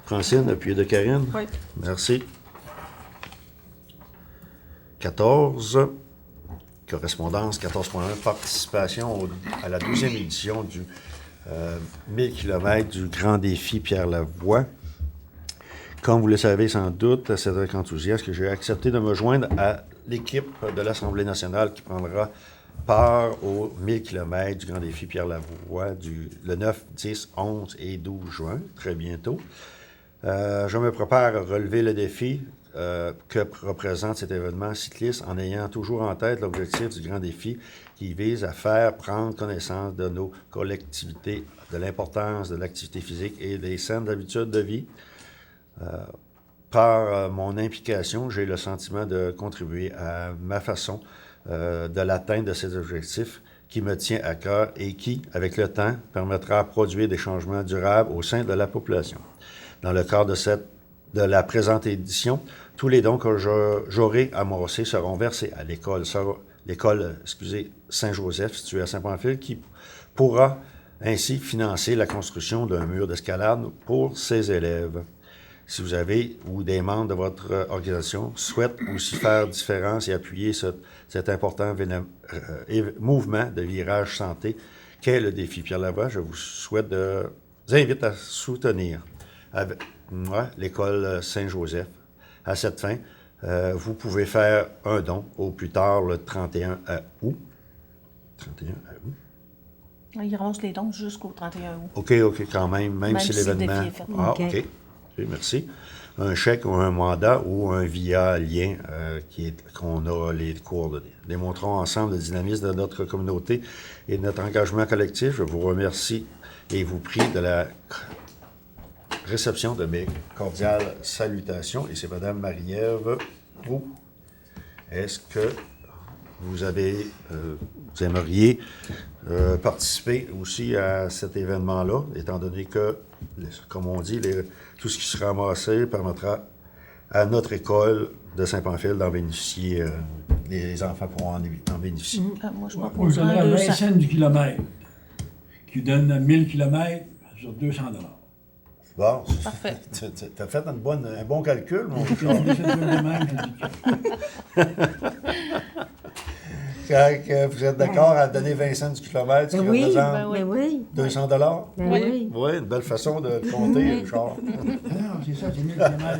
Francine, appuyé de Karine. Oui. Merci. 14. Correspondance 14.1. Participation à la 12e édition du 1000 km du Grand Défi Pierre Lavoie. Comme vous le savez sans doute, c'est avec enthousiasme que j'ai accepté de me joindre à l'équipe de l'Assemblée nationale qui prendra part au 1000 km du Grand Défi Pierre Lavoie le 9, 10, 11 et 12 juin, très bientôt. Je me prépare à relever le défi que représente cet événement cycliste en ayant toujours en tête l'objectif du Grand Défi qui vise à faire prendre connaissance de nos collectivités, de l'importance de l'activité physique et des saines habitudes de vie. Par mon implication, j'ai le sentiment de contribuer à ma façon de l'atteinte de ces objectifs qui me tient à cœur et qui, avec le temps, permettra de produire des changements durables au sein de la population. Dans le cadre de la présente édition, tous les dons que j'aurai amassés seront versés à l'école Saint-Joseph, située à Saint-Pamphile, qui pourra ainsi financer la construction d'un mur d'escalade pour ses élèves. Si vous avez ou des membres de votre organisation souhaitent aussi faire différence et appuyer cet important mouvement de virage santé qu'est le défi Pierre Lavoie, je vous invite à soutenir avec moi l'école Saint-Joseph. À cette fin, vous pouvez faire un don au plus tard le 31 août. 31 août. Il ramasse les dons jusqu'au 31 août. OK, quand même si si le l'événement... défi est fait. Ah, OK. OK, merci. Un chèque ou un mandat ou un via lien qu'on a les coordonnées. Démontrons ensemble le dynamisme de notre communauté et de notre engagement collectif. Je vous remercie et vous prie de la réception de mes cordiales salutations. Et c'est Mme Marie-Ève Roux. Est-ce que vous aimeriez participer aussi à cet événement-là, étant donné que, comme on dit, tout ce qui sera amassé permettra à notre école de Saint-Pamphile d'en bénéficier, les enfants pourront en bénéficier. Moi, je Moi, propose je donnerais un 20 200. cents du kilomètre, qui donne 1000 km sur 200 $. Bon, Parfait. tu as fait un bon calcul, mon C'est Richard. un peu de même, je dis Quand vous êtes d'accord à donner 20 cents du kilomètre, ce qui Ben oui, représente ben oui. 200 $? Ben oui. Oui, une belle façon de compter, Richard. non, c'est ça, c'est 1000 km.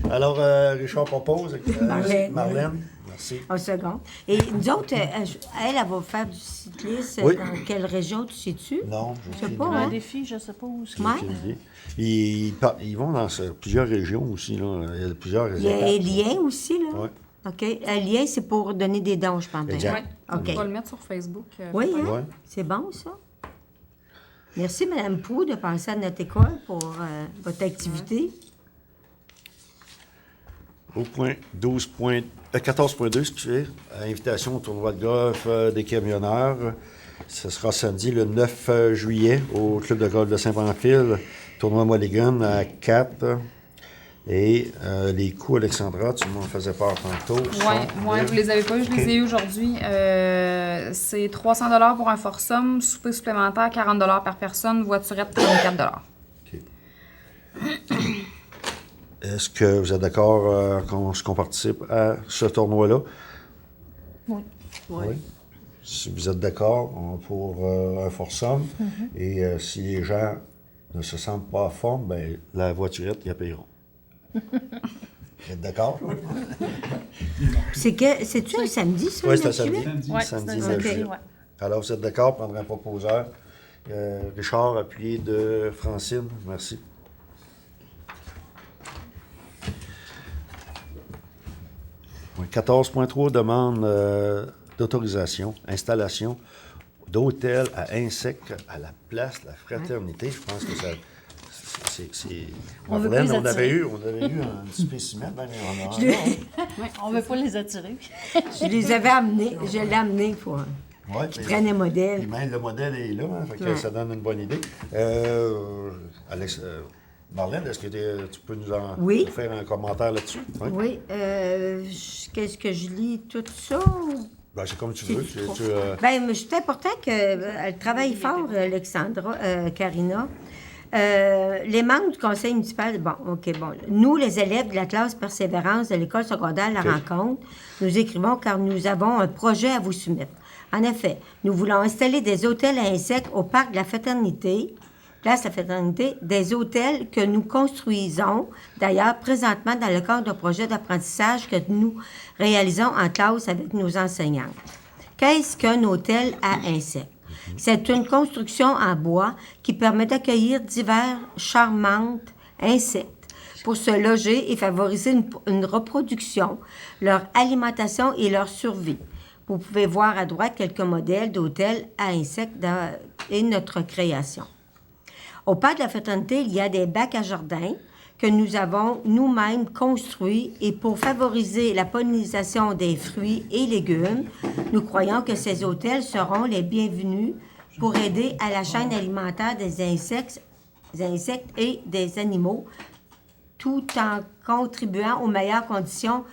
Alors, Richard propose. Marlène, merci. Un second. Et nous autres, elle va faire du cyclisme Oui. dans quelle région, tu sais-tu? Non, Je sais pas, Un hein? défi, je ne sais pas où c'est. Ouais. aucune idée. Ils vont dans plusieurs régions aussi. Là. Il y a plusieurs Il y a un étapes. lien aussi, là? Oui. OK. Un lien, c'est pour donner des dons, je pense. Exact. Ouais. OK. On va le mettre sur Facebook. Oui, hein? Ouais. C'est bon, ça. Merci, Mme Pou, de penser à notre école pour votre activité. Au point 14.2, excusez, invitation au tournoi de golf des camionneurs. Ce sera samedi le 9 juillet au club de golf de Saint-Pamphile. Tournoi Mulligan à 4. Et les coûts, Alexandra, tu m'en faisais part tantôt. Oui, vous les avez pas eu, je les ai eu aujourd'hui. C'est 300 $ pour un foursome, souper supplémentaire, 40 $ par personne, voiturette, 34 $. OK. Est-ce que vous êtes d'accord qu'on participe à ce tournoi-là? Oui. Oui. Si vous êtes d'accord pour un foursome, et si les gens ne se sentent pas à fond, bien, la voiturette, ils la paieront. Vous êtes d'accord? C'est-tu un samedi, ça? Oui, le c'est un 9 juillet? samedi. Oui, Samedi, c'est un 9 samedi, juillet. ouais. Alors, vous êtes d'accord, prendre un proposeur. Richard, appuyé de Francine. Merci. Oui, 14.3, demande d'autorisation, installation d'hôtel à insectes à la place de la Fraternité. Je pense que ça... On veut Marlène, plus on avait attirer. eu un spécimen, même on en a un. Ouais, on ne veut pas les attirer. Je les avais amenés. Je l'ai amené pour Ouais, qu'ils prennent un puis modèle. même le modèle est là, hein, fait que Ouais. ça donne une bonne idée. Marlène, est-ce que tu peux nous Oui. faire un commentaire là-dessus? Oui. Oui. Qu'est-ce que je lis tout ça? Ben, c'est comme tu veux. Bien, c'est important qu'elle travaille fort, Alexandra, Karina. Les membres du conseil municipal, nous, les élèves de la classe Persévérance de l'école secondaire La Rencontre, nous écrivons car nous avons un projet à vous soumettre. En effet, nous voulons installer des hôtels à insectes au parc de la Fraternité, place de la Fraternité, des hôtels que nous construisons, d'ailleurs, présentement dans le cadre d'un projet d'apprentissage que nous réalisons en classe avec nos enseignants. Qu'est-ce qu'un hôtel à insectes? C'est une construction en bois qui permet d'accueillir divers charmantes insectes pour se loger et favoriser une reproduction, leur alimentation et leur survie. Vous pouvez voir à droite quelques modèles d'hôtels à insectes et notre création. Au parc de la Fraternité, il y a des bacs à jardin que nous avons nous-mêmes construits et pour favoriser la pollinisation des fruits et légumes, nous croyons que ces hôtels seront les bienvenus pour aider à la chaîne alimentaire des insectes et des animaux, tout en contribuant aux meilleures conditions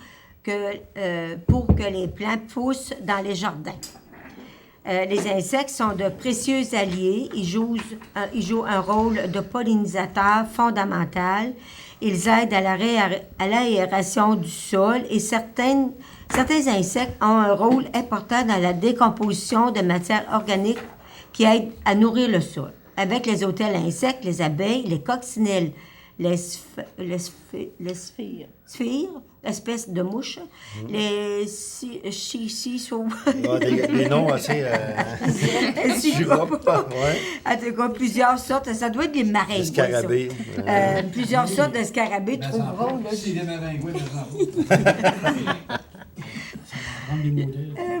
pour que les plantes poussent dans les jardins. Les insectes sont de précieux alliés. Ils jouent un rôle de pollinisateur fondamental. Ils aident à l'aération du sol et certains insectes ont un rôle important dans la décomposition de matières organiques qui aident à nourrir le sol. Avec les hôtels à insectes, les abeilles, les coccinelles, les sphires, espèces de mouches, les des noms assez... En tout cas, plusieurs sortes, ça doit être des maringouins. Des scarabées. Plusieurs sortes de scarabées trouveront. C'est des maringouins, par exemple.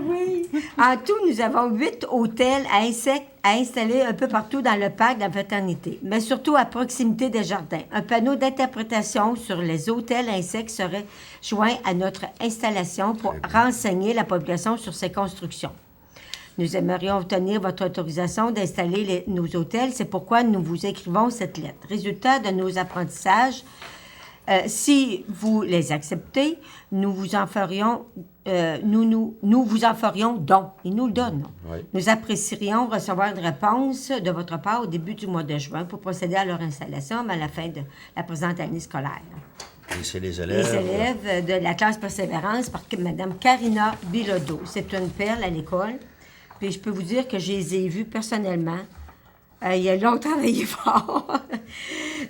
Oui. En tout, nous avons 8 hôtels à insectes à installer un peu partout dans le parc de la Fraternité, mais surtout à proximité des jardins. Un panneau d'interprétation sur les hôtels à insectes serait joint à notre installation pour renseigner la population sur ces constructions. Nous aimerions obtenir votre autorisation d'installer nos hôtels. C'est pourquoi nous vous écrivons cette lettre. Résultat de nos apprentissages, si vous les acceptez, nous vous en ferions don. Ils nous le donnent. Oui. Nous apprécierions recevoir une réponse de votre part au début du mois de juin pour procéder à leur installation, mais à la fin de la présente année scolaire. Et c'est les élèves. Les élèves de la classe Persévérance par Mme Karina Bilodeau. C'est une perle à l'école. Puis je peux vous dire que je les ai vus personnellement. Ils ont travaillé fort.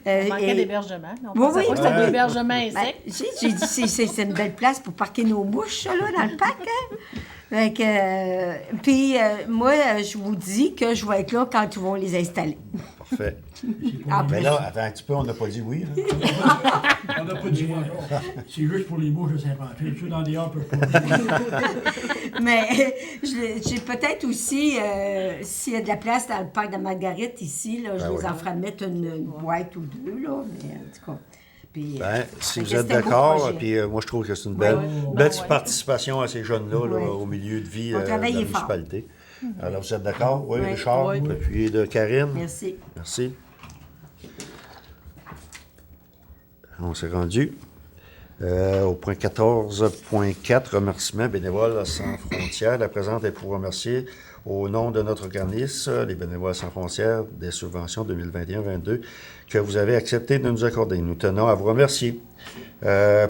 Il manquait d'hébergement. On Oui, pensait oui. pas que c'était un hébergement insecte. J'ai dit, c'est une belle place pour parquer nos mouches, ça, là, dans le parc. Hein? Fait que, puis, moi, je vous dis que je vais être là quand ils vont les installer. Parfait. En Mais plus. là, attends un petit peu, on n'a pas dit oui. Là. On n'a pas dit oui encore. C'est juste pour les mouches de Saint-Pantoute. Ceux dans des heures peuvent pas. Mais j'ai peut-être aussi, s'il y a de la place dans le parc de Marguerite ici, là, je les en ferai mettre une boîte ou deux, là, mais en tout cas. Puis, Si vous fait que êtes c'est un beau d'accord, projet. puis moi je trouve que c'est une belle, participation à ces jeunes-là là, Ouais. au milieu de vie On de la travaillait fort. municipalité. Alors vous êtes d'accord? Oui, Oui. Richard? Oui. Et puis de Karine? Merci. Merci. On s'est rendu au point 14.4, remerciements bénévoles sans frontières. La présente est pour remercier au nom de notre organisme, les bénévoles sans frontières, des subventions 2021-22 que vous avez accepté de nous accorder. Nous tenons à vous remercier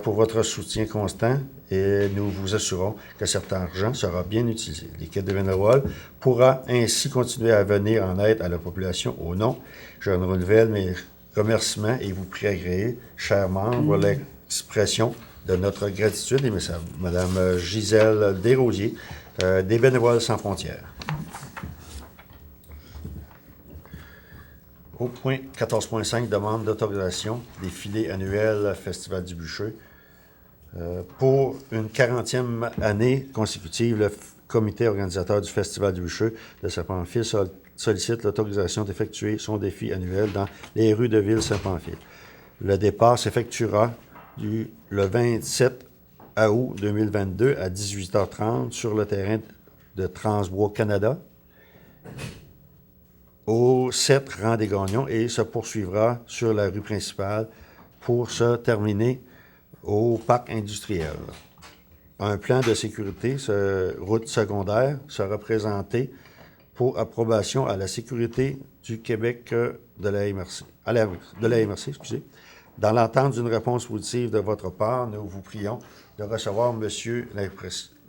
pour votre soutien constant et nous vous assurons que cet argent sera bien utilisé. L'équipe de bénévoles pourra ainsi continuer à venir en aide à la population au nom. Je renouvelle mes remerciements et vous prie agréer, chers membres, l'expression de notre gratitude et Mme Gisèle Desrosiers, des Bénévoles sans frontières. Au point 14.5, demande d'autorisation des filets annuels Festival du Bûcher. Pour une 40e année consécutive, le comité organisateur du Festival du Bûcher de Saint-Pamphile sollicite l'autorisation d'effectuer son défi annuel dans les rues de Ville-Saint-Pamphile. Le départ s'effectuera le 27 août 2022 à 18h30 sur le terrain de Transbois Canada. au 7 rang des Gagnons et se poursuivra sur la rue principale pour se terminer au parc industriel. Un plan de sécurité, route secondaire, sera présenté pour approbation à la sécurité du Québec de la MRC. De la MRC, excusez. Dans l'attente d'une réponse positive de votre part, nous vous prions de recevoir monsieur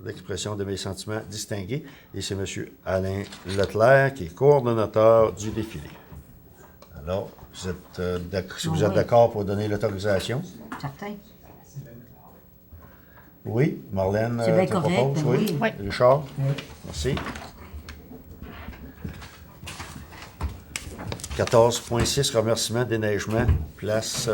l'expression de mes sentiments distingués, et c'est monsieur Alain Leclerc qui est coordonnateur du défilé. Alors, si vous êtes d'accord pour donner l'autorisation? Certain. Oui, Marlène, C'est bien te correct, propose? ben oui. Oui. Richard? Merci. 14.6, remerciement, déneigement, place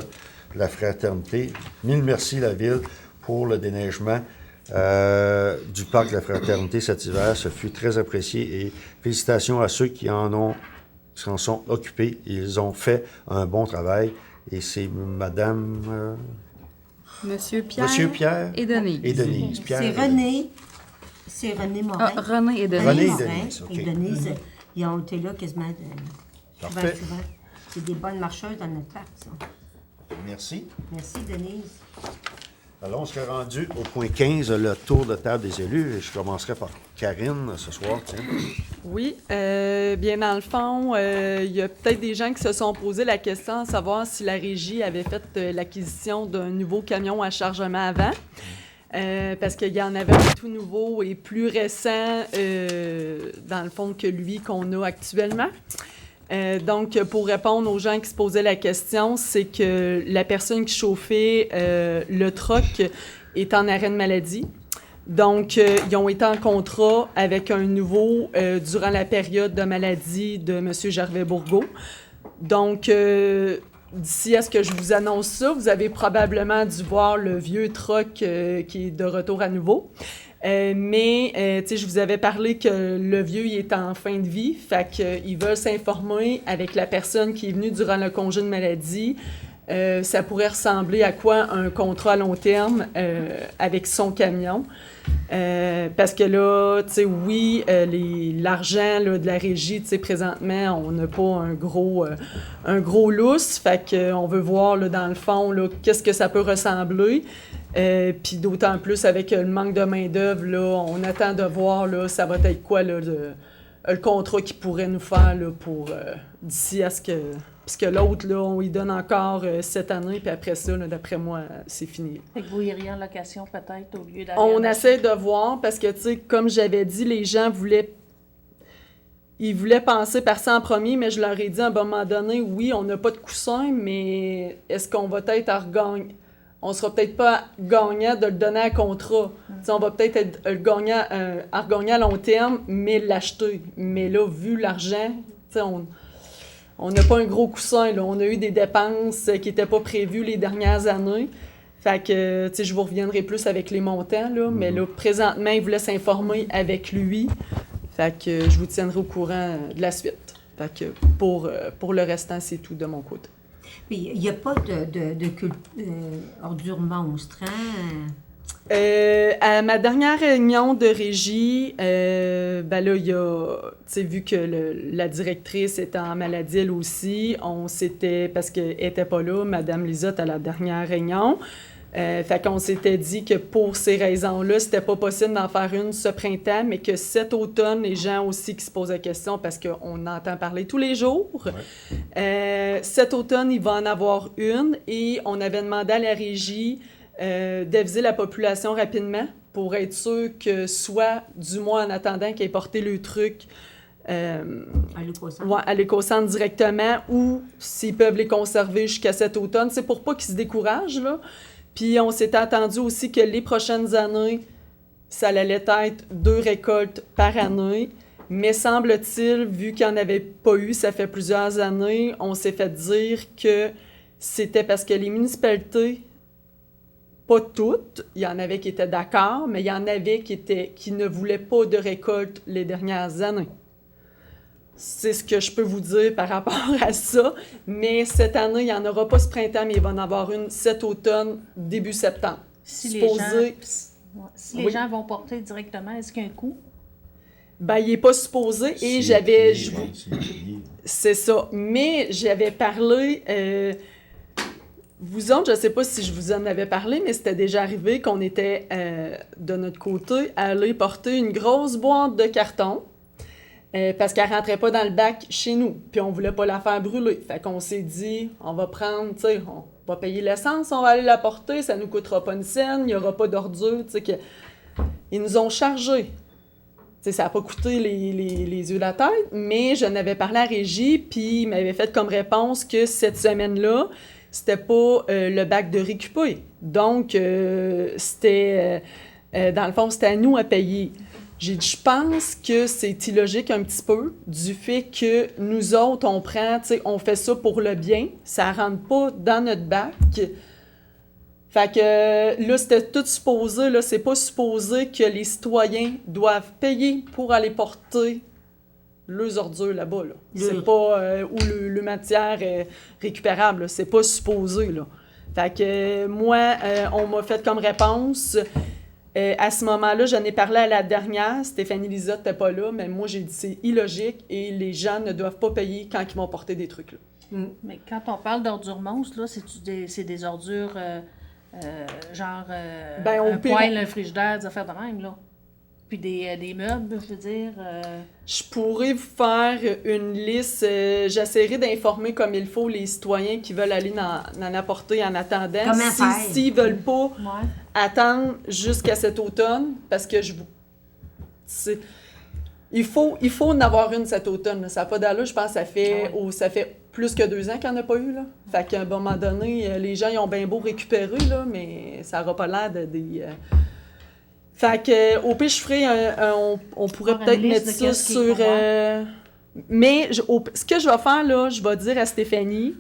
La Fraternité. Mille merci, la Ville, pour le déneigement du parc La Fraternité cet hiver. Ce fut très apprécié et félicitations à ceux qui s'en sont occupés. Ils ont fait un bon travail. Et c'est Madame... Monsieur Pierre. Monsieur Pierre Et Denise. et Denise. Pierre C'est et René. C'est René Morin. Ah, René et Denise. René et Morin Denise, OK. et Denise, ils ont été là quasiment Parfait. souvent. C'est des bonnes marcheuses dans notre parc, ça. Merci. Merci, Denise. Alors, on serait rendu au point 15, le tour de table des élus. Et je commencerai par Karine ce soir. Tiens. Oui, bien dans le fond, il y a peut-être des gens qui se sont posé la question à savoir si la régie avait fait l'acquisition d'un nouveau camion à chargement avant. Parce qu'il y en avait un tout nouveau et plus récent, dans le fond, que lui qu'on a actuellement. Donc, pour répondre aux gens qui se posaient la question, c'est que la personne qui chauffait le troc est en arrêt de maladie. Donc, ils ont été en contrat avec un nouveau durant la période de maladie de M. Gervais-Bourgault. Donc, d'ici à ce que je vous annonce ça, vous avez probablement dû voir le vieux troc qui est de retour à nouveau. Mais, tu sais, je vous avais parlé que le vieux, il est en fin de vie. Fait qu'ils veulent s'informer avec la personne qui est venue durant le congé de maladie. Ça pourrait ressembler à quoi un contrat à long terme avec son camion. Parce que là, tu sais, oui, l'argent là, de la régie, tu sais, présentement, on n'a pas un gros lousse. Fait qu'on veut voir, là, dans le fond, là, qu'est-ce que ça peut ressembler. Puis d'autant plus avec le manque de main-d'œuvre, là, on attend de voir, là, ça va être quoi, là, le contrat qu'il pourrait nous faire, là, pour d'ici à ce que... Puisque l'autre, là, on lui donne encore cette année, puis après ça, là, d'après moi, c'est fini. Fait que vous iriez en location peut-être au lieu d'aller... On essaie de voir, parce que, tu sais, comme j'avais dit, les gens voulaient penser par ça en premier, mais je leur ai dit à un moment donné, oui, on n'a pas de coussin, mais est-ce qu'on va être à regagner? On sera peut-être pas gagnant de le donner à contrat. On va peut-être être gagnant à regagner à long terme, mais l'acheter. Mais là, vu l'argent, on n'a pas un gros coussin. Là. On a eu des dépenses qui n'étaient pas prévues les dernières années. Fait que, je vous reviendrai plus avec les montants, là, mais là, présentement, il voulait s'informer avec lui. Fait que je vous tiendrai au courant de la suite. Fait que pour le restant, c'est tout de mon côté. Puis, il n'y a pas ordures monstres, hein? À ma dernière réunion de régie, ben là, il y a, tu sais, vu que la directrice était en maladie elle aussi, on s'était, parce qu'elle n'était pas là, Madame Lisotte, à la dernière réunion, fait qu'on s'était dit que pour ces raisons-là, c'était pas possible d'en faire une ce printemps, mais que cet automne, les gens aussi qui se posent la question, parce qu'on entend parler tous les jours, cet automne, il va en avoir une, et on avait demandé à la régie d'aviser la population rapidement pour être sûr que soit, du moins en attendant qu'ils aient porté le truc à l'éco-centre directement, ou s'ils peuvent les conserver jusqu'à cet automne. C'est pour pas qu'ils se découragent, là. Puis on s'était attendu aussi que les prochaines années, ça allait être 2 récoltes par année. Mais semble-t-il, vu qu'il n'y en avait pas eu, ça fait plusieurs années, on s'est fait dire que c'était parce que les municipalités, pas toutes, il y en avait qui étaient d'accord, mais il y en avait qui ne voulaient pas de récolte les dernières années. C'est ce que je peux vous dire par rapport à ça. Mais cette année, il n'y en aura pas ce printemps, mais il va en avoir une cet automne, début septembre. Si les gens vont porter directement, est-ce qu'il y a un coût? Ben, il n'est pas supposé et c'est ça. Mais j'avais parlé. Vous autres, je ne sais pas si je vous en avais parlé, mais c'était déjà arrivé qu'on était de notre côté à aller porter une grosse boîte de carton parce qu'elle ne rentrait pas dans le bac chez nous. Puis on ne voulait pas la faire brûler. Fait qu'on s'est dit, on va prendre, tu sais, on va payer l'essence, on va aller la porter, ça ne nous coûtera pas une scène, il n'y aura pas d'ordure, tu sais. Ils nous ont chargés. T'sais, ça n'a pas coûté les yeux de la tête, mais je n'avais parlé à Régie, puis il m'avait fait comme réponse que cette semaine-là, c'était pas le bac de récupérer. Donc, c'était, dans le fond, c'était à nous à payer. J'ai dit, je pense que c'est illogique un petit peu du fait que nous autres, on prend, on fait ça pour le bien, ça rentre pas dans notre bac. Fait que là, c'était tout supposé, là, c'est pas supposé que les citoyens doivent payer pour aller porter leurs ordures là-bas, là. C'est pas, ou le matière récupérable, là. C'est pas supposé, là. Fait que moi, on m'a fait comme réponse, à ce moment-là, j'en ai parlé à la dernière, Stéphanie Lizotte n'était pas là, mais moi, j'ai dit c'est illogique et les gens ne doivent pas payer quand ils vont porter des trucs, là. Mais quand on parle d'ordures monstres, là, c'est des ordures... genre un poêle, un frigidaire, des affaires de même, là. Puis des meubles, je veux dire. Je pourrais vous faire une liste. J'essaierai d'informer comme il faut les citoyens qui veulent aller en apporter en attendant. Comment faire? S'ils ne veulent pas attendre jusqu'à cet automne, parce que il faut en avoir une cet automne. Là. Ça n'a pas d'allure, je pense que ça fait plus que 2 ans qu'il n'y en a pas eu. Là. Fait qu'à un moment donné, les gens ils ont bien beau récupérer, là, mais ça n'aura pas l'air de des... Fait que, au pire, je ferai on pourrait peut-être mettre ça sur... mais ce que je vais faire, là, je vais dire à Stéphanie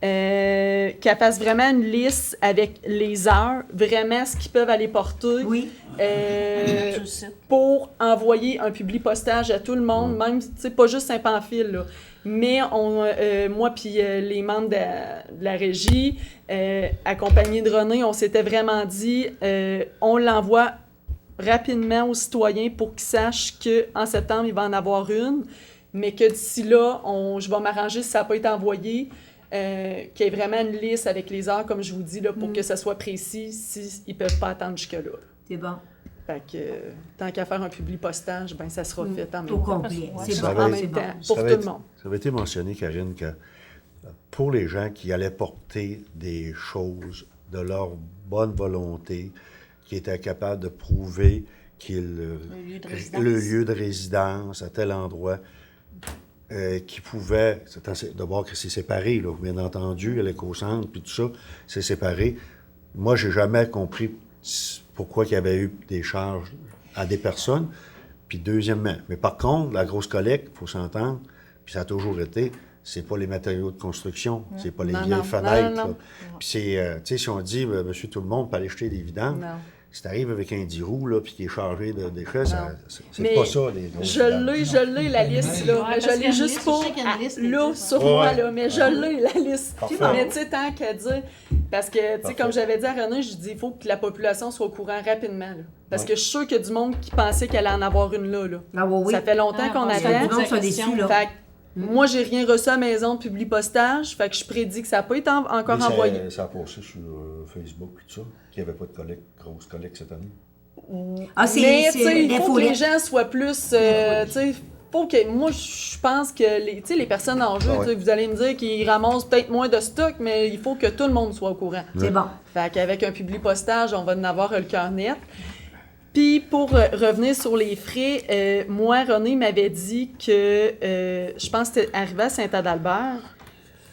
qu'elle fasse vraiment une liste avec les heures, vraiment ce qu'ils peuvent aller porter. Oui. Pour envoyer un publi-postage à tout le monde, même, tu sais, pas juste Saint-Pamphile, là. Mais moi puis les membres de la régie, accompagnés de René, on s'était vraiment dit, on l'envoie rapidement aux citoyens pour qu'ils sachent qu'en septembre, il va en avoir une, mais que d'ici là, je vais m'arranger si ça n'a pas été envoyé, qu'il y ait vraiment une liste avec les heures, comme je vous dis, là, pour que ça soit précis s'ils ne peuvent pas attendre jusque-là. C'est bon. Fait que tant qu'à faire un publi-postage, ben ça sera fait en même temps. Au complet. C'est bon. En même temps, pour tout le monde. Ça avait été mentionné, Karine, que pour les gens qui allaient porter des choses de leur bonne volonté, qui étaient capables de prouver le lieu de résidence à tel endroit, qui pouvaient, d'abord que c'est séparé, là, bien entendu, l'éco-centre, puis tout ça, c'est séparé. Moi, j'ai jamais compris pourquoi il y avait eu des charges à des personnes. Puis deuxièmement, mais par contre, la grosse collecte, il faut s'entendre, puis ça a toujours été, c'est pas les matériaux de construction, c'est pas les vieilles fenêtres. Non. Puis c'est, tu sais, si on dit, monsieur tout le monde peut aller jeter des vidanges, si t'arrives avec un 10 roues, là, puis qui est chargé de déchets, c'est pas ça. Je l'ai, la liste, là. Ouais, je l'ai juste pas là, sur moi, là, mais je l'ai, la liste. Mais tu sais, tant qu'à dire, parce que, tu sais, comme j'avais dit à René, je dis, il faut que la population soit au courant rapidement, là. Parce que je suis sûre qu'il y a du monde qui pensait qu'elle allait en avoir une là. Ah, oui. Ça fait longtemps qu'on attend. Les gens sont déçus, là. Fait moi, j'ai rien reçu à la maison de publi-postage, fait que je prédis que ça n'a pas été encore envoyé. Ça a passé sur Facebook et tout ça, qu'il n'y avait pas de grosse collecte cette année. Mais il faut que les gens soient plus... faut que, moi, je pense que les personnes en jeu, vous allez me dire qu'ils ramassent peut-être moins de stock, mais il faut que tout le monde soit au courant. C'est bon. Fait qu'avec un publi-postage, on va en avoir le cœur net. Puis, pour revenir sur les frais, moi, René m'avait dit que, je pense que c'était arrivé à Saint-Adalbert,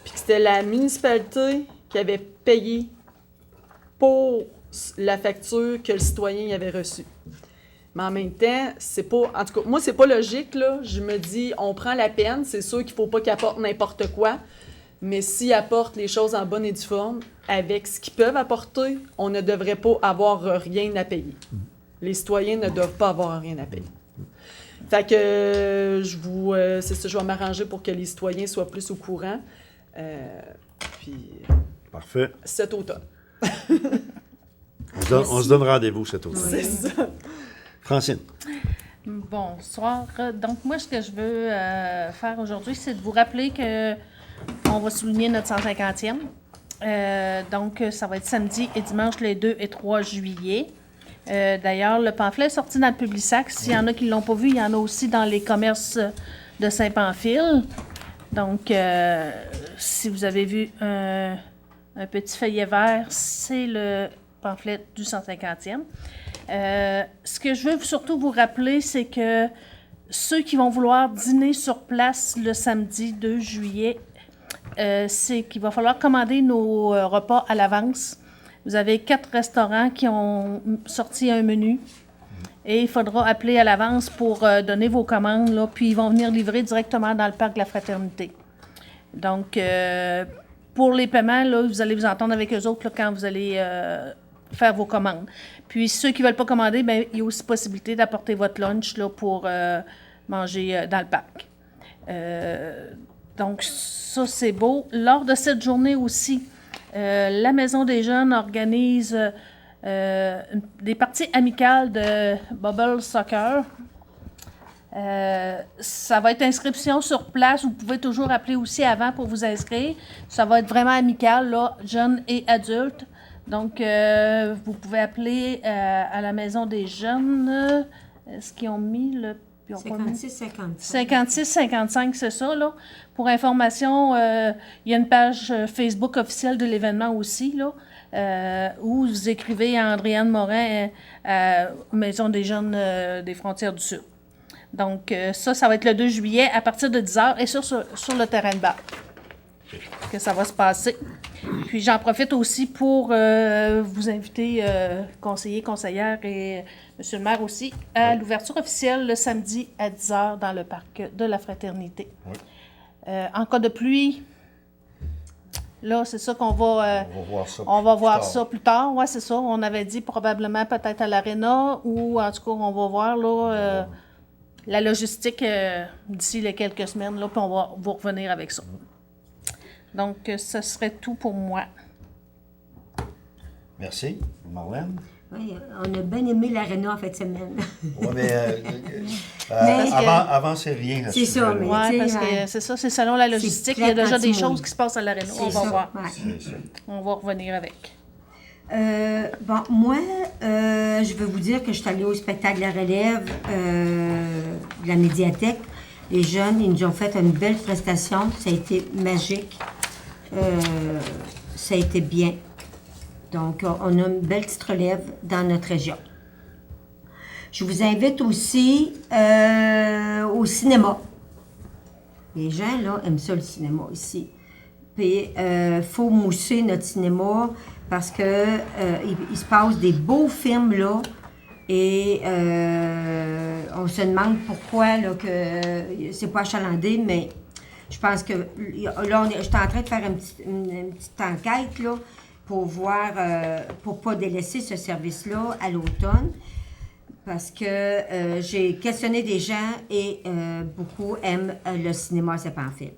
puis que c'était la municipalité qui avait payé pour la facture que le citoyen y avait reçue. Mais en même temps, c'est pas... En tout cas, moi, c'est pas logique, là. Je me dis, on prend la peine, c'est sûr qu'il faut pas qu'ils apportent n'importe quoi, mais s'ils apportent les choses en bonne et due forme, avec ce qu'ils peuvent apporter, on ne devrait pas avoir rien à payer. Les citoyens ne doivent pas avoir rien à payer. Fait que c'est ça, je vais m'arranger pour que les citoyens soient plus au courant. Puis parfait. Cet automne. On se donne rendez-vous cet automne. C'est ça. Francine. Bonsoir. Donc, moi, ce que je veux faire aujourd'hui, c'est de vous rappeler que on va souligner notre 150e. Donc, ça va être samedi et dimanche les 2 et 3 juillet. D'ailleurs, le pamphlet est sorti dans le Publisac. S'il y en a qui ne l'ont pas vu, il y en a aussi dans les commerces de Saint-Pamphile. Donc, si vous avez vu un petit feuillet vert, c'est le pamphlet du 150e. Ce que je veux surtout vous rappeler, c'est que ceux qui vont vouloir dîner sur place le samedi 2 juillet, c'est qu'il va falloir commander nos repas à l'avance. Vous avez 4 restaurants qui ont sorti un menu et il faudra appeler à l'avance pour donner vos commandes, là, puis ils vont venir livrer directement dans le parc de la Fraternité. Donc, pour les paiements, là, vous allez vous entendre avec eux autres là, quand vous allez faire vos commandes. Puis, ceux qui ne veulent pas commander, bien, il y a aussi possibilité d'apporter votre lunch là, pour manger dans le parc. Donc, ça, c'est beau. Lors de cette journée aussi, la Maison des Jeunes organise des parties amicales de Bubble Soccer. Ça va être inscription sur place. Vous pouvez toujours appeler aussi avant pour vous inscrire. Ça va être vraiment amical, là, jeunes et adultes. Donc, vous pouvez appeler à la Maison des Jeunes. Est-ce qu'ils ont mis le... 56-55, c'est ça, là. Pour information, il y a une page Facebook officielle de l'événement aussi, là, où vous écrivez à Andréane Morin, Maison des Jeunes des Frontières du Sud. Donc, ça va être le 2 juillet à partir de 10h et sur le terrain de bar que ça va se passer. Puis, j'en profite aussi pour vous inviter, conseillers, conseillères et monsieur le maire aussi, à l'ouverture officielle le samedi à 10h dans le parc de la Fraternité. Oui. En cas de pluie, là, c'est ça qu'on va... on va voir ça plus tard. Oui, c'est ça. On avait dit probablement peut-être à l'Arena ou en tout cas, on va voir là, la logistique d'ici les quelques semaines, là, puis on va vous revenir avec ça. Donc, ce serait tout pour moi. Merci. Marlène? Oui, on a bien aimé l'Arena en fin de semaine. Oui, mais avant, c'est rien. C'est ça, mais oui, parce que c'est ça, c'est selon la logistique. Il y a déjà des choses qui se passent à l'Arena. On va voir. Ouais. On va revenir avec. Bon, moi, je veux vous dire que je suis allée au spectacle de la relève de la médiathèque. Les jeunes, ils nous ont fait une belle prestation. Ça a été magique. Ça a été bien. Donc, on a une belle petite relève dans notre région. Je vous invite aussi au cinéma. Les gens, là, aiment ça, le cinéma, ici. Puis, il faut mousser notre cinéma parce que il se passe des beaux films, là. Et on se demande pourquoi, là, que c'est pas achalandé, mais je pense que... Là, je suis en train de faire une petite enquête, là, pour voir, pour pas délaisser ce service-là à l'automne, parce que j'ai questionné des gens et beaucoup aiment le cinéma à Saint-Pamphile.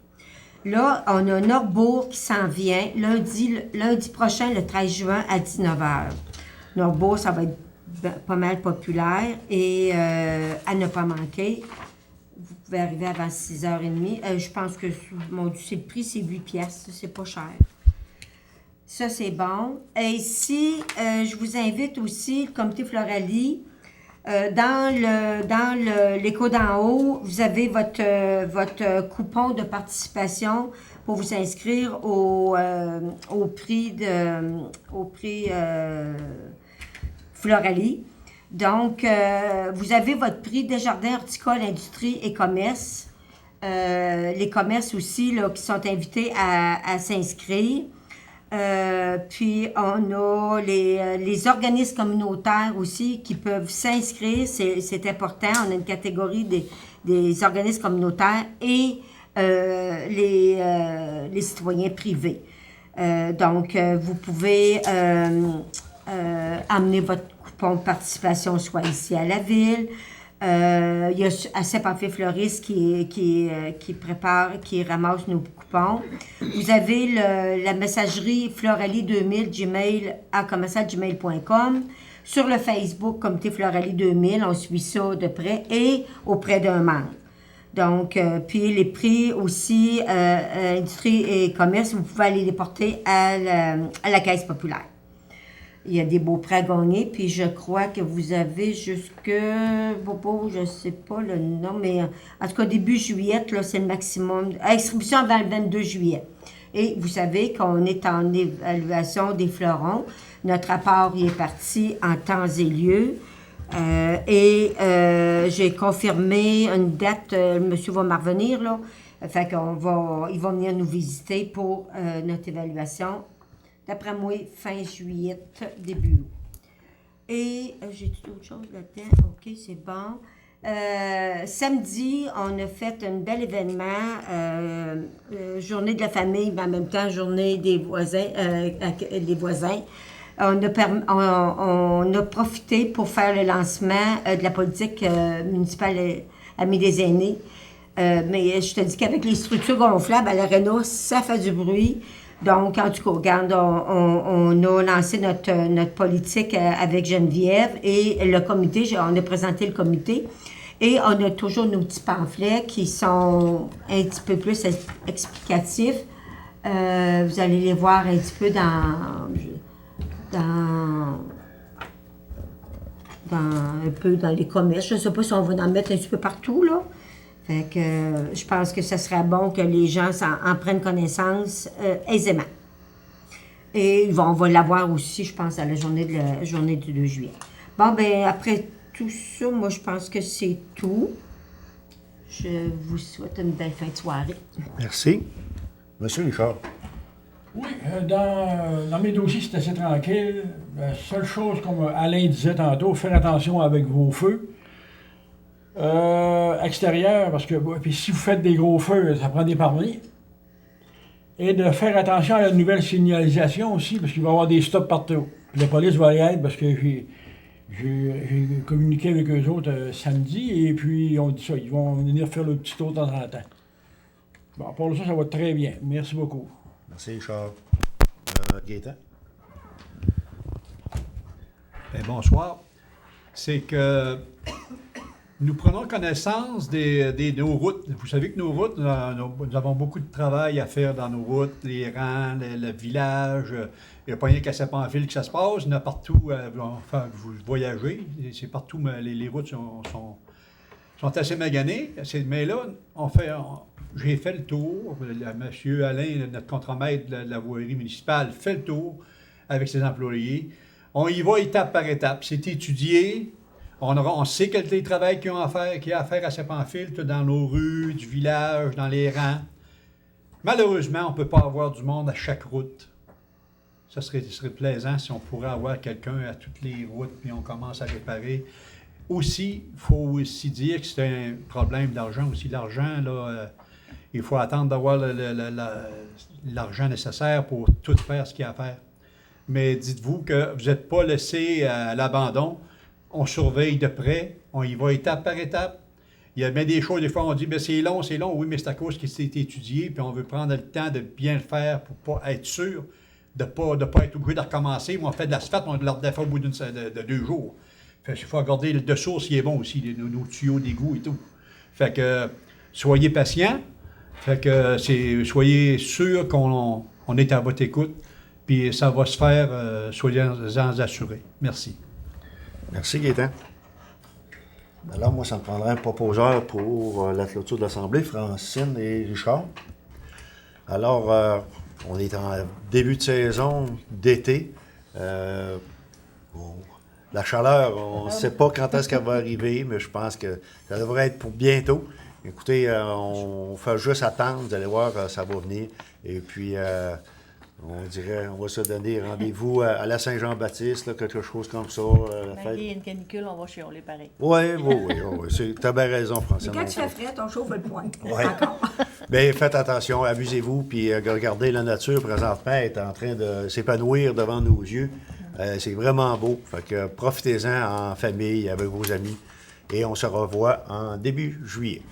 Là, on a Norbourg qui s'en vient lundi prochain, le 13 juin, à 19h. Norbourg, ça va être pas mal populaire et à ne pas manquer. Vous pouvez arriver avant 6h30. Je pense que, mon Dieu, c'est le prix, c'est 8 piastres, c'est pas cher. Ça, c'est bon. Et ici, je vous invite aussi, le comité Floralie, dans l'écho d'en haut, vous avez votre coupon de participation pour vous inscrire au prix Floralie. Donc, vous avez votre prix Desjardins Horticole, Industrie et Commerce. Les commerces aussi là, qui sont invités à s'inscrire. Puis, on a les organismes communautaires aussi qui peuvent s'inscrire. C'est important. On a une catégorie des organismes communautaires et les citoyens privés. Donc, vous pouvez amener votre coupon de participation soit ici à la ville. Il y a à Saint-Pamphile Fleuriste qui ramasse nos coupons. Vous avez la messagerie Floralie 2000 gmail@gmail.com. Sur le Facebook, Comité Floralie 2000, on suit ça de près et auprès d'un membre. Donc, puis les prix aussi, industrie et commerce, vous pouvez aller les porter à la Caisse populaire. Il y a des beaux prix à gagner, puis je crois que vous avez jusque, je ne sais pas le nom, mais en tout cas, début juillet, là, c'est le maximum. Distribution avant le 22 juillet. Et vous savez qu'on est en évaluation des fleurons. Notre rapport y est parti en temps et lieu. J'ai confirmé une date, le monsieur va m'en revenir, là. Fait il va venir nous visiter pour notre évaluation. D'après moi, fin juillet, début août. Et j'ai tout autre chose là-dedans. OK, c'est bon. Samedi, on a fait un bel événement, journée de la famille, mais en même temps, journée des voisins. On a profité pour faire le lancement de la politique municipale Amis des aînés. Mais je te dis qu'avec les structures gonflables à l'aréna, ça fait du bruit. Donc, en tout cas, regarde, on a lancé notre politique avec Geneviève et le comité, on a présenté le comité. Et on a toujours nos petits pamphlets qui sont un petit peu plus explicatifs. Vous allez les voir un petit peu dans les commerces. Je ne sais pas si on va en mettre un petit peu partout, là. Fait que je pense que ce serait bon que les gens en prennent connaissance aisément. Et on va l'avoir aussi, je pense, à la journée du 2 juillet. Bon, ben après tout ça, moi, je pense que c'est tout. Je vous souhaite une belle fin de soirée. Merci. Monsieur Richard. Oui, dans mes dossiers, c'est assez tranquille. La seule chose, comme Alain disait tantôt, faites attention avec vos feux. Extérieur, parce que puis si vous faites des gros feux, ça prend des permis. Et de faire attention à la nouvelle signalisation aussi, parce qu'il va y avoir des stops partout. Puis la police va y être, parce que j'ai communiqué avec eux autres samedi, et puis on dit ça, ils vont venir faire le petit tour de temps en temps. Bon, pour ça va très bien. Merci beaucoup. Merci, Richard. Gaétan. Bien, bonsoir. C'est que nous prenons connaissance de nos routes. Vous savez que nos routes, nous avons beaucoup de travail à faire dans nos routes, les rangs, le village. Il n'y a pas rien qu'à Saint-Pamphile que ça se passe. Il y en a partout, enfin, vous voyagez. C'est partout, les routes sont assez maganées. Mais là, j'ai fait le tour. M. Alain, notre contremaître de la voirie municipale, fait le tour avec ses employés. On y va étape par étape. C'est étudié. On sait quel télétravail qu'il y a à faire à Saint-Pamphile, dans nos rues, du village, dans les rangs. Malheureusement, on ne peut pas avoir du monde à chaque route. Ce serait plaisant si on pourrait avoir quelqu'un à toutes les routes, puis on commence à réparer. Aussi, il faut aussi dire que c'est un problème d'argent aussi. L'argent, là, il faut attendre d'avoir l'argent nécessaire pour tout faire ce qu'il y a à faire. Mais dites-vous que vous n'êtes pas laissé à l'abandon. On surveille de près, on y va étape par étape. Il y a bien des choses, des fois, on dit « c'est long, oui, mais c'est à cause que c'est étudié, puis on veut prendre le temps de bien le faire pour pas être sûr de pas être obligé de recommencer. Moi, on fait de l'asphalte, on le redéfait au bout de 2 jours. Fait qu'il faut regarder le source, il est bon aussi, nos tuyaux d'égout et tout. Fait que, soyez patients, soyez sûrs qu'on est à votre écoute, puis ça va se faire, soyez-en assurés. Merci. Merci, Gaétan. Alors, moi, ça me prendrait un proposeur pour la clôture de l'Assemblée, Francine et Richard. Alors, on est en début de saison d'été. La chaleur, on ne sait pas quand est-ce qu'elle va arriver, mais je pense que ça devrait être pour bientôt. Écoutez, on fait juste attendre, vous allez voir, ça va venir. Et puis, on va se donner rendez-vous à la Saint-Jean-Baptiste, là, quelque chose comme ça. Malgré il y a une canicule, on va chialer pareil. Oui. Tu as bien raison, Francine. Mais quand tu fais frais, on chauffe le poing. Oui. Bien, faites attention, abusez-vous, puis regardez la nature présentement, elle est en train de s'épanouir devant nos yeux. C'est vraiment beau. Fait que profitez-en en famille, avec vos amis. Et on se revoit en début juillet.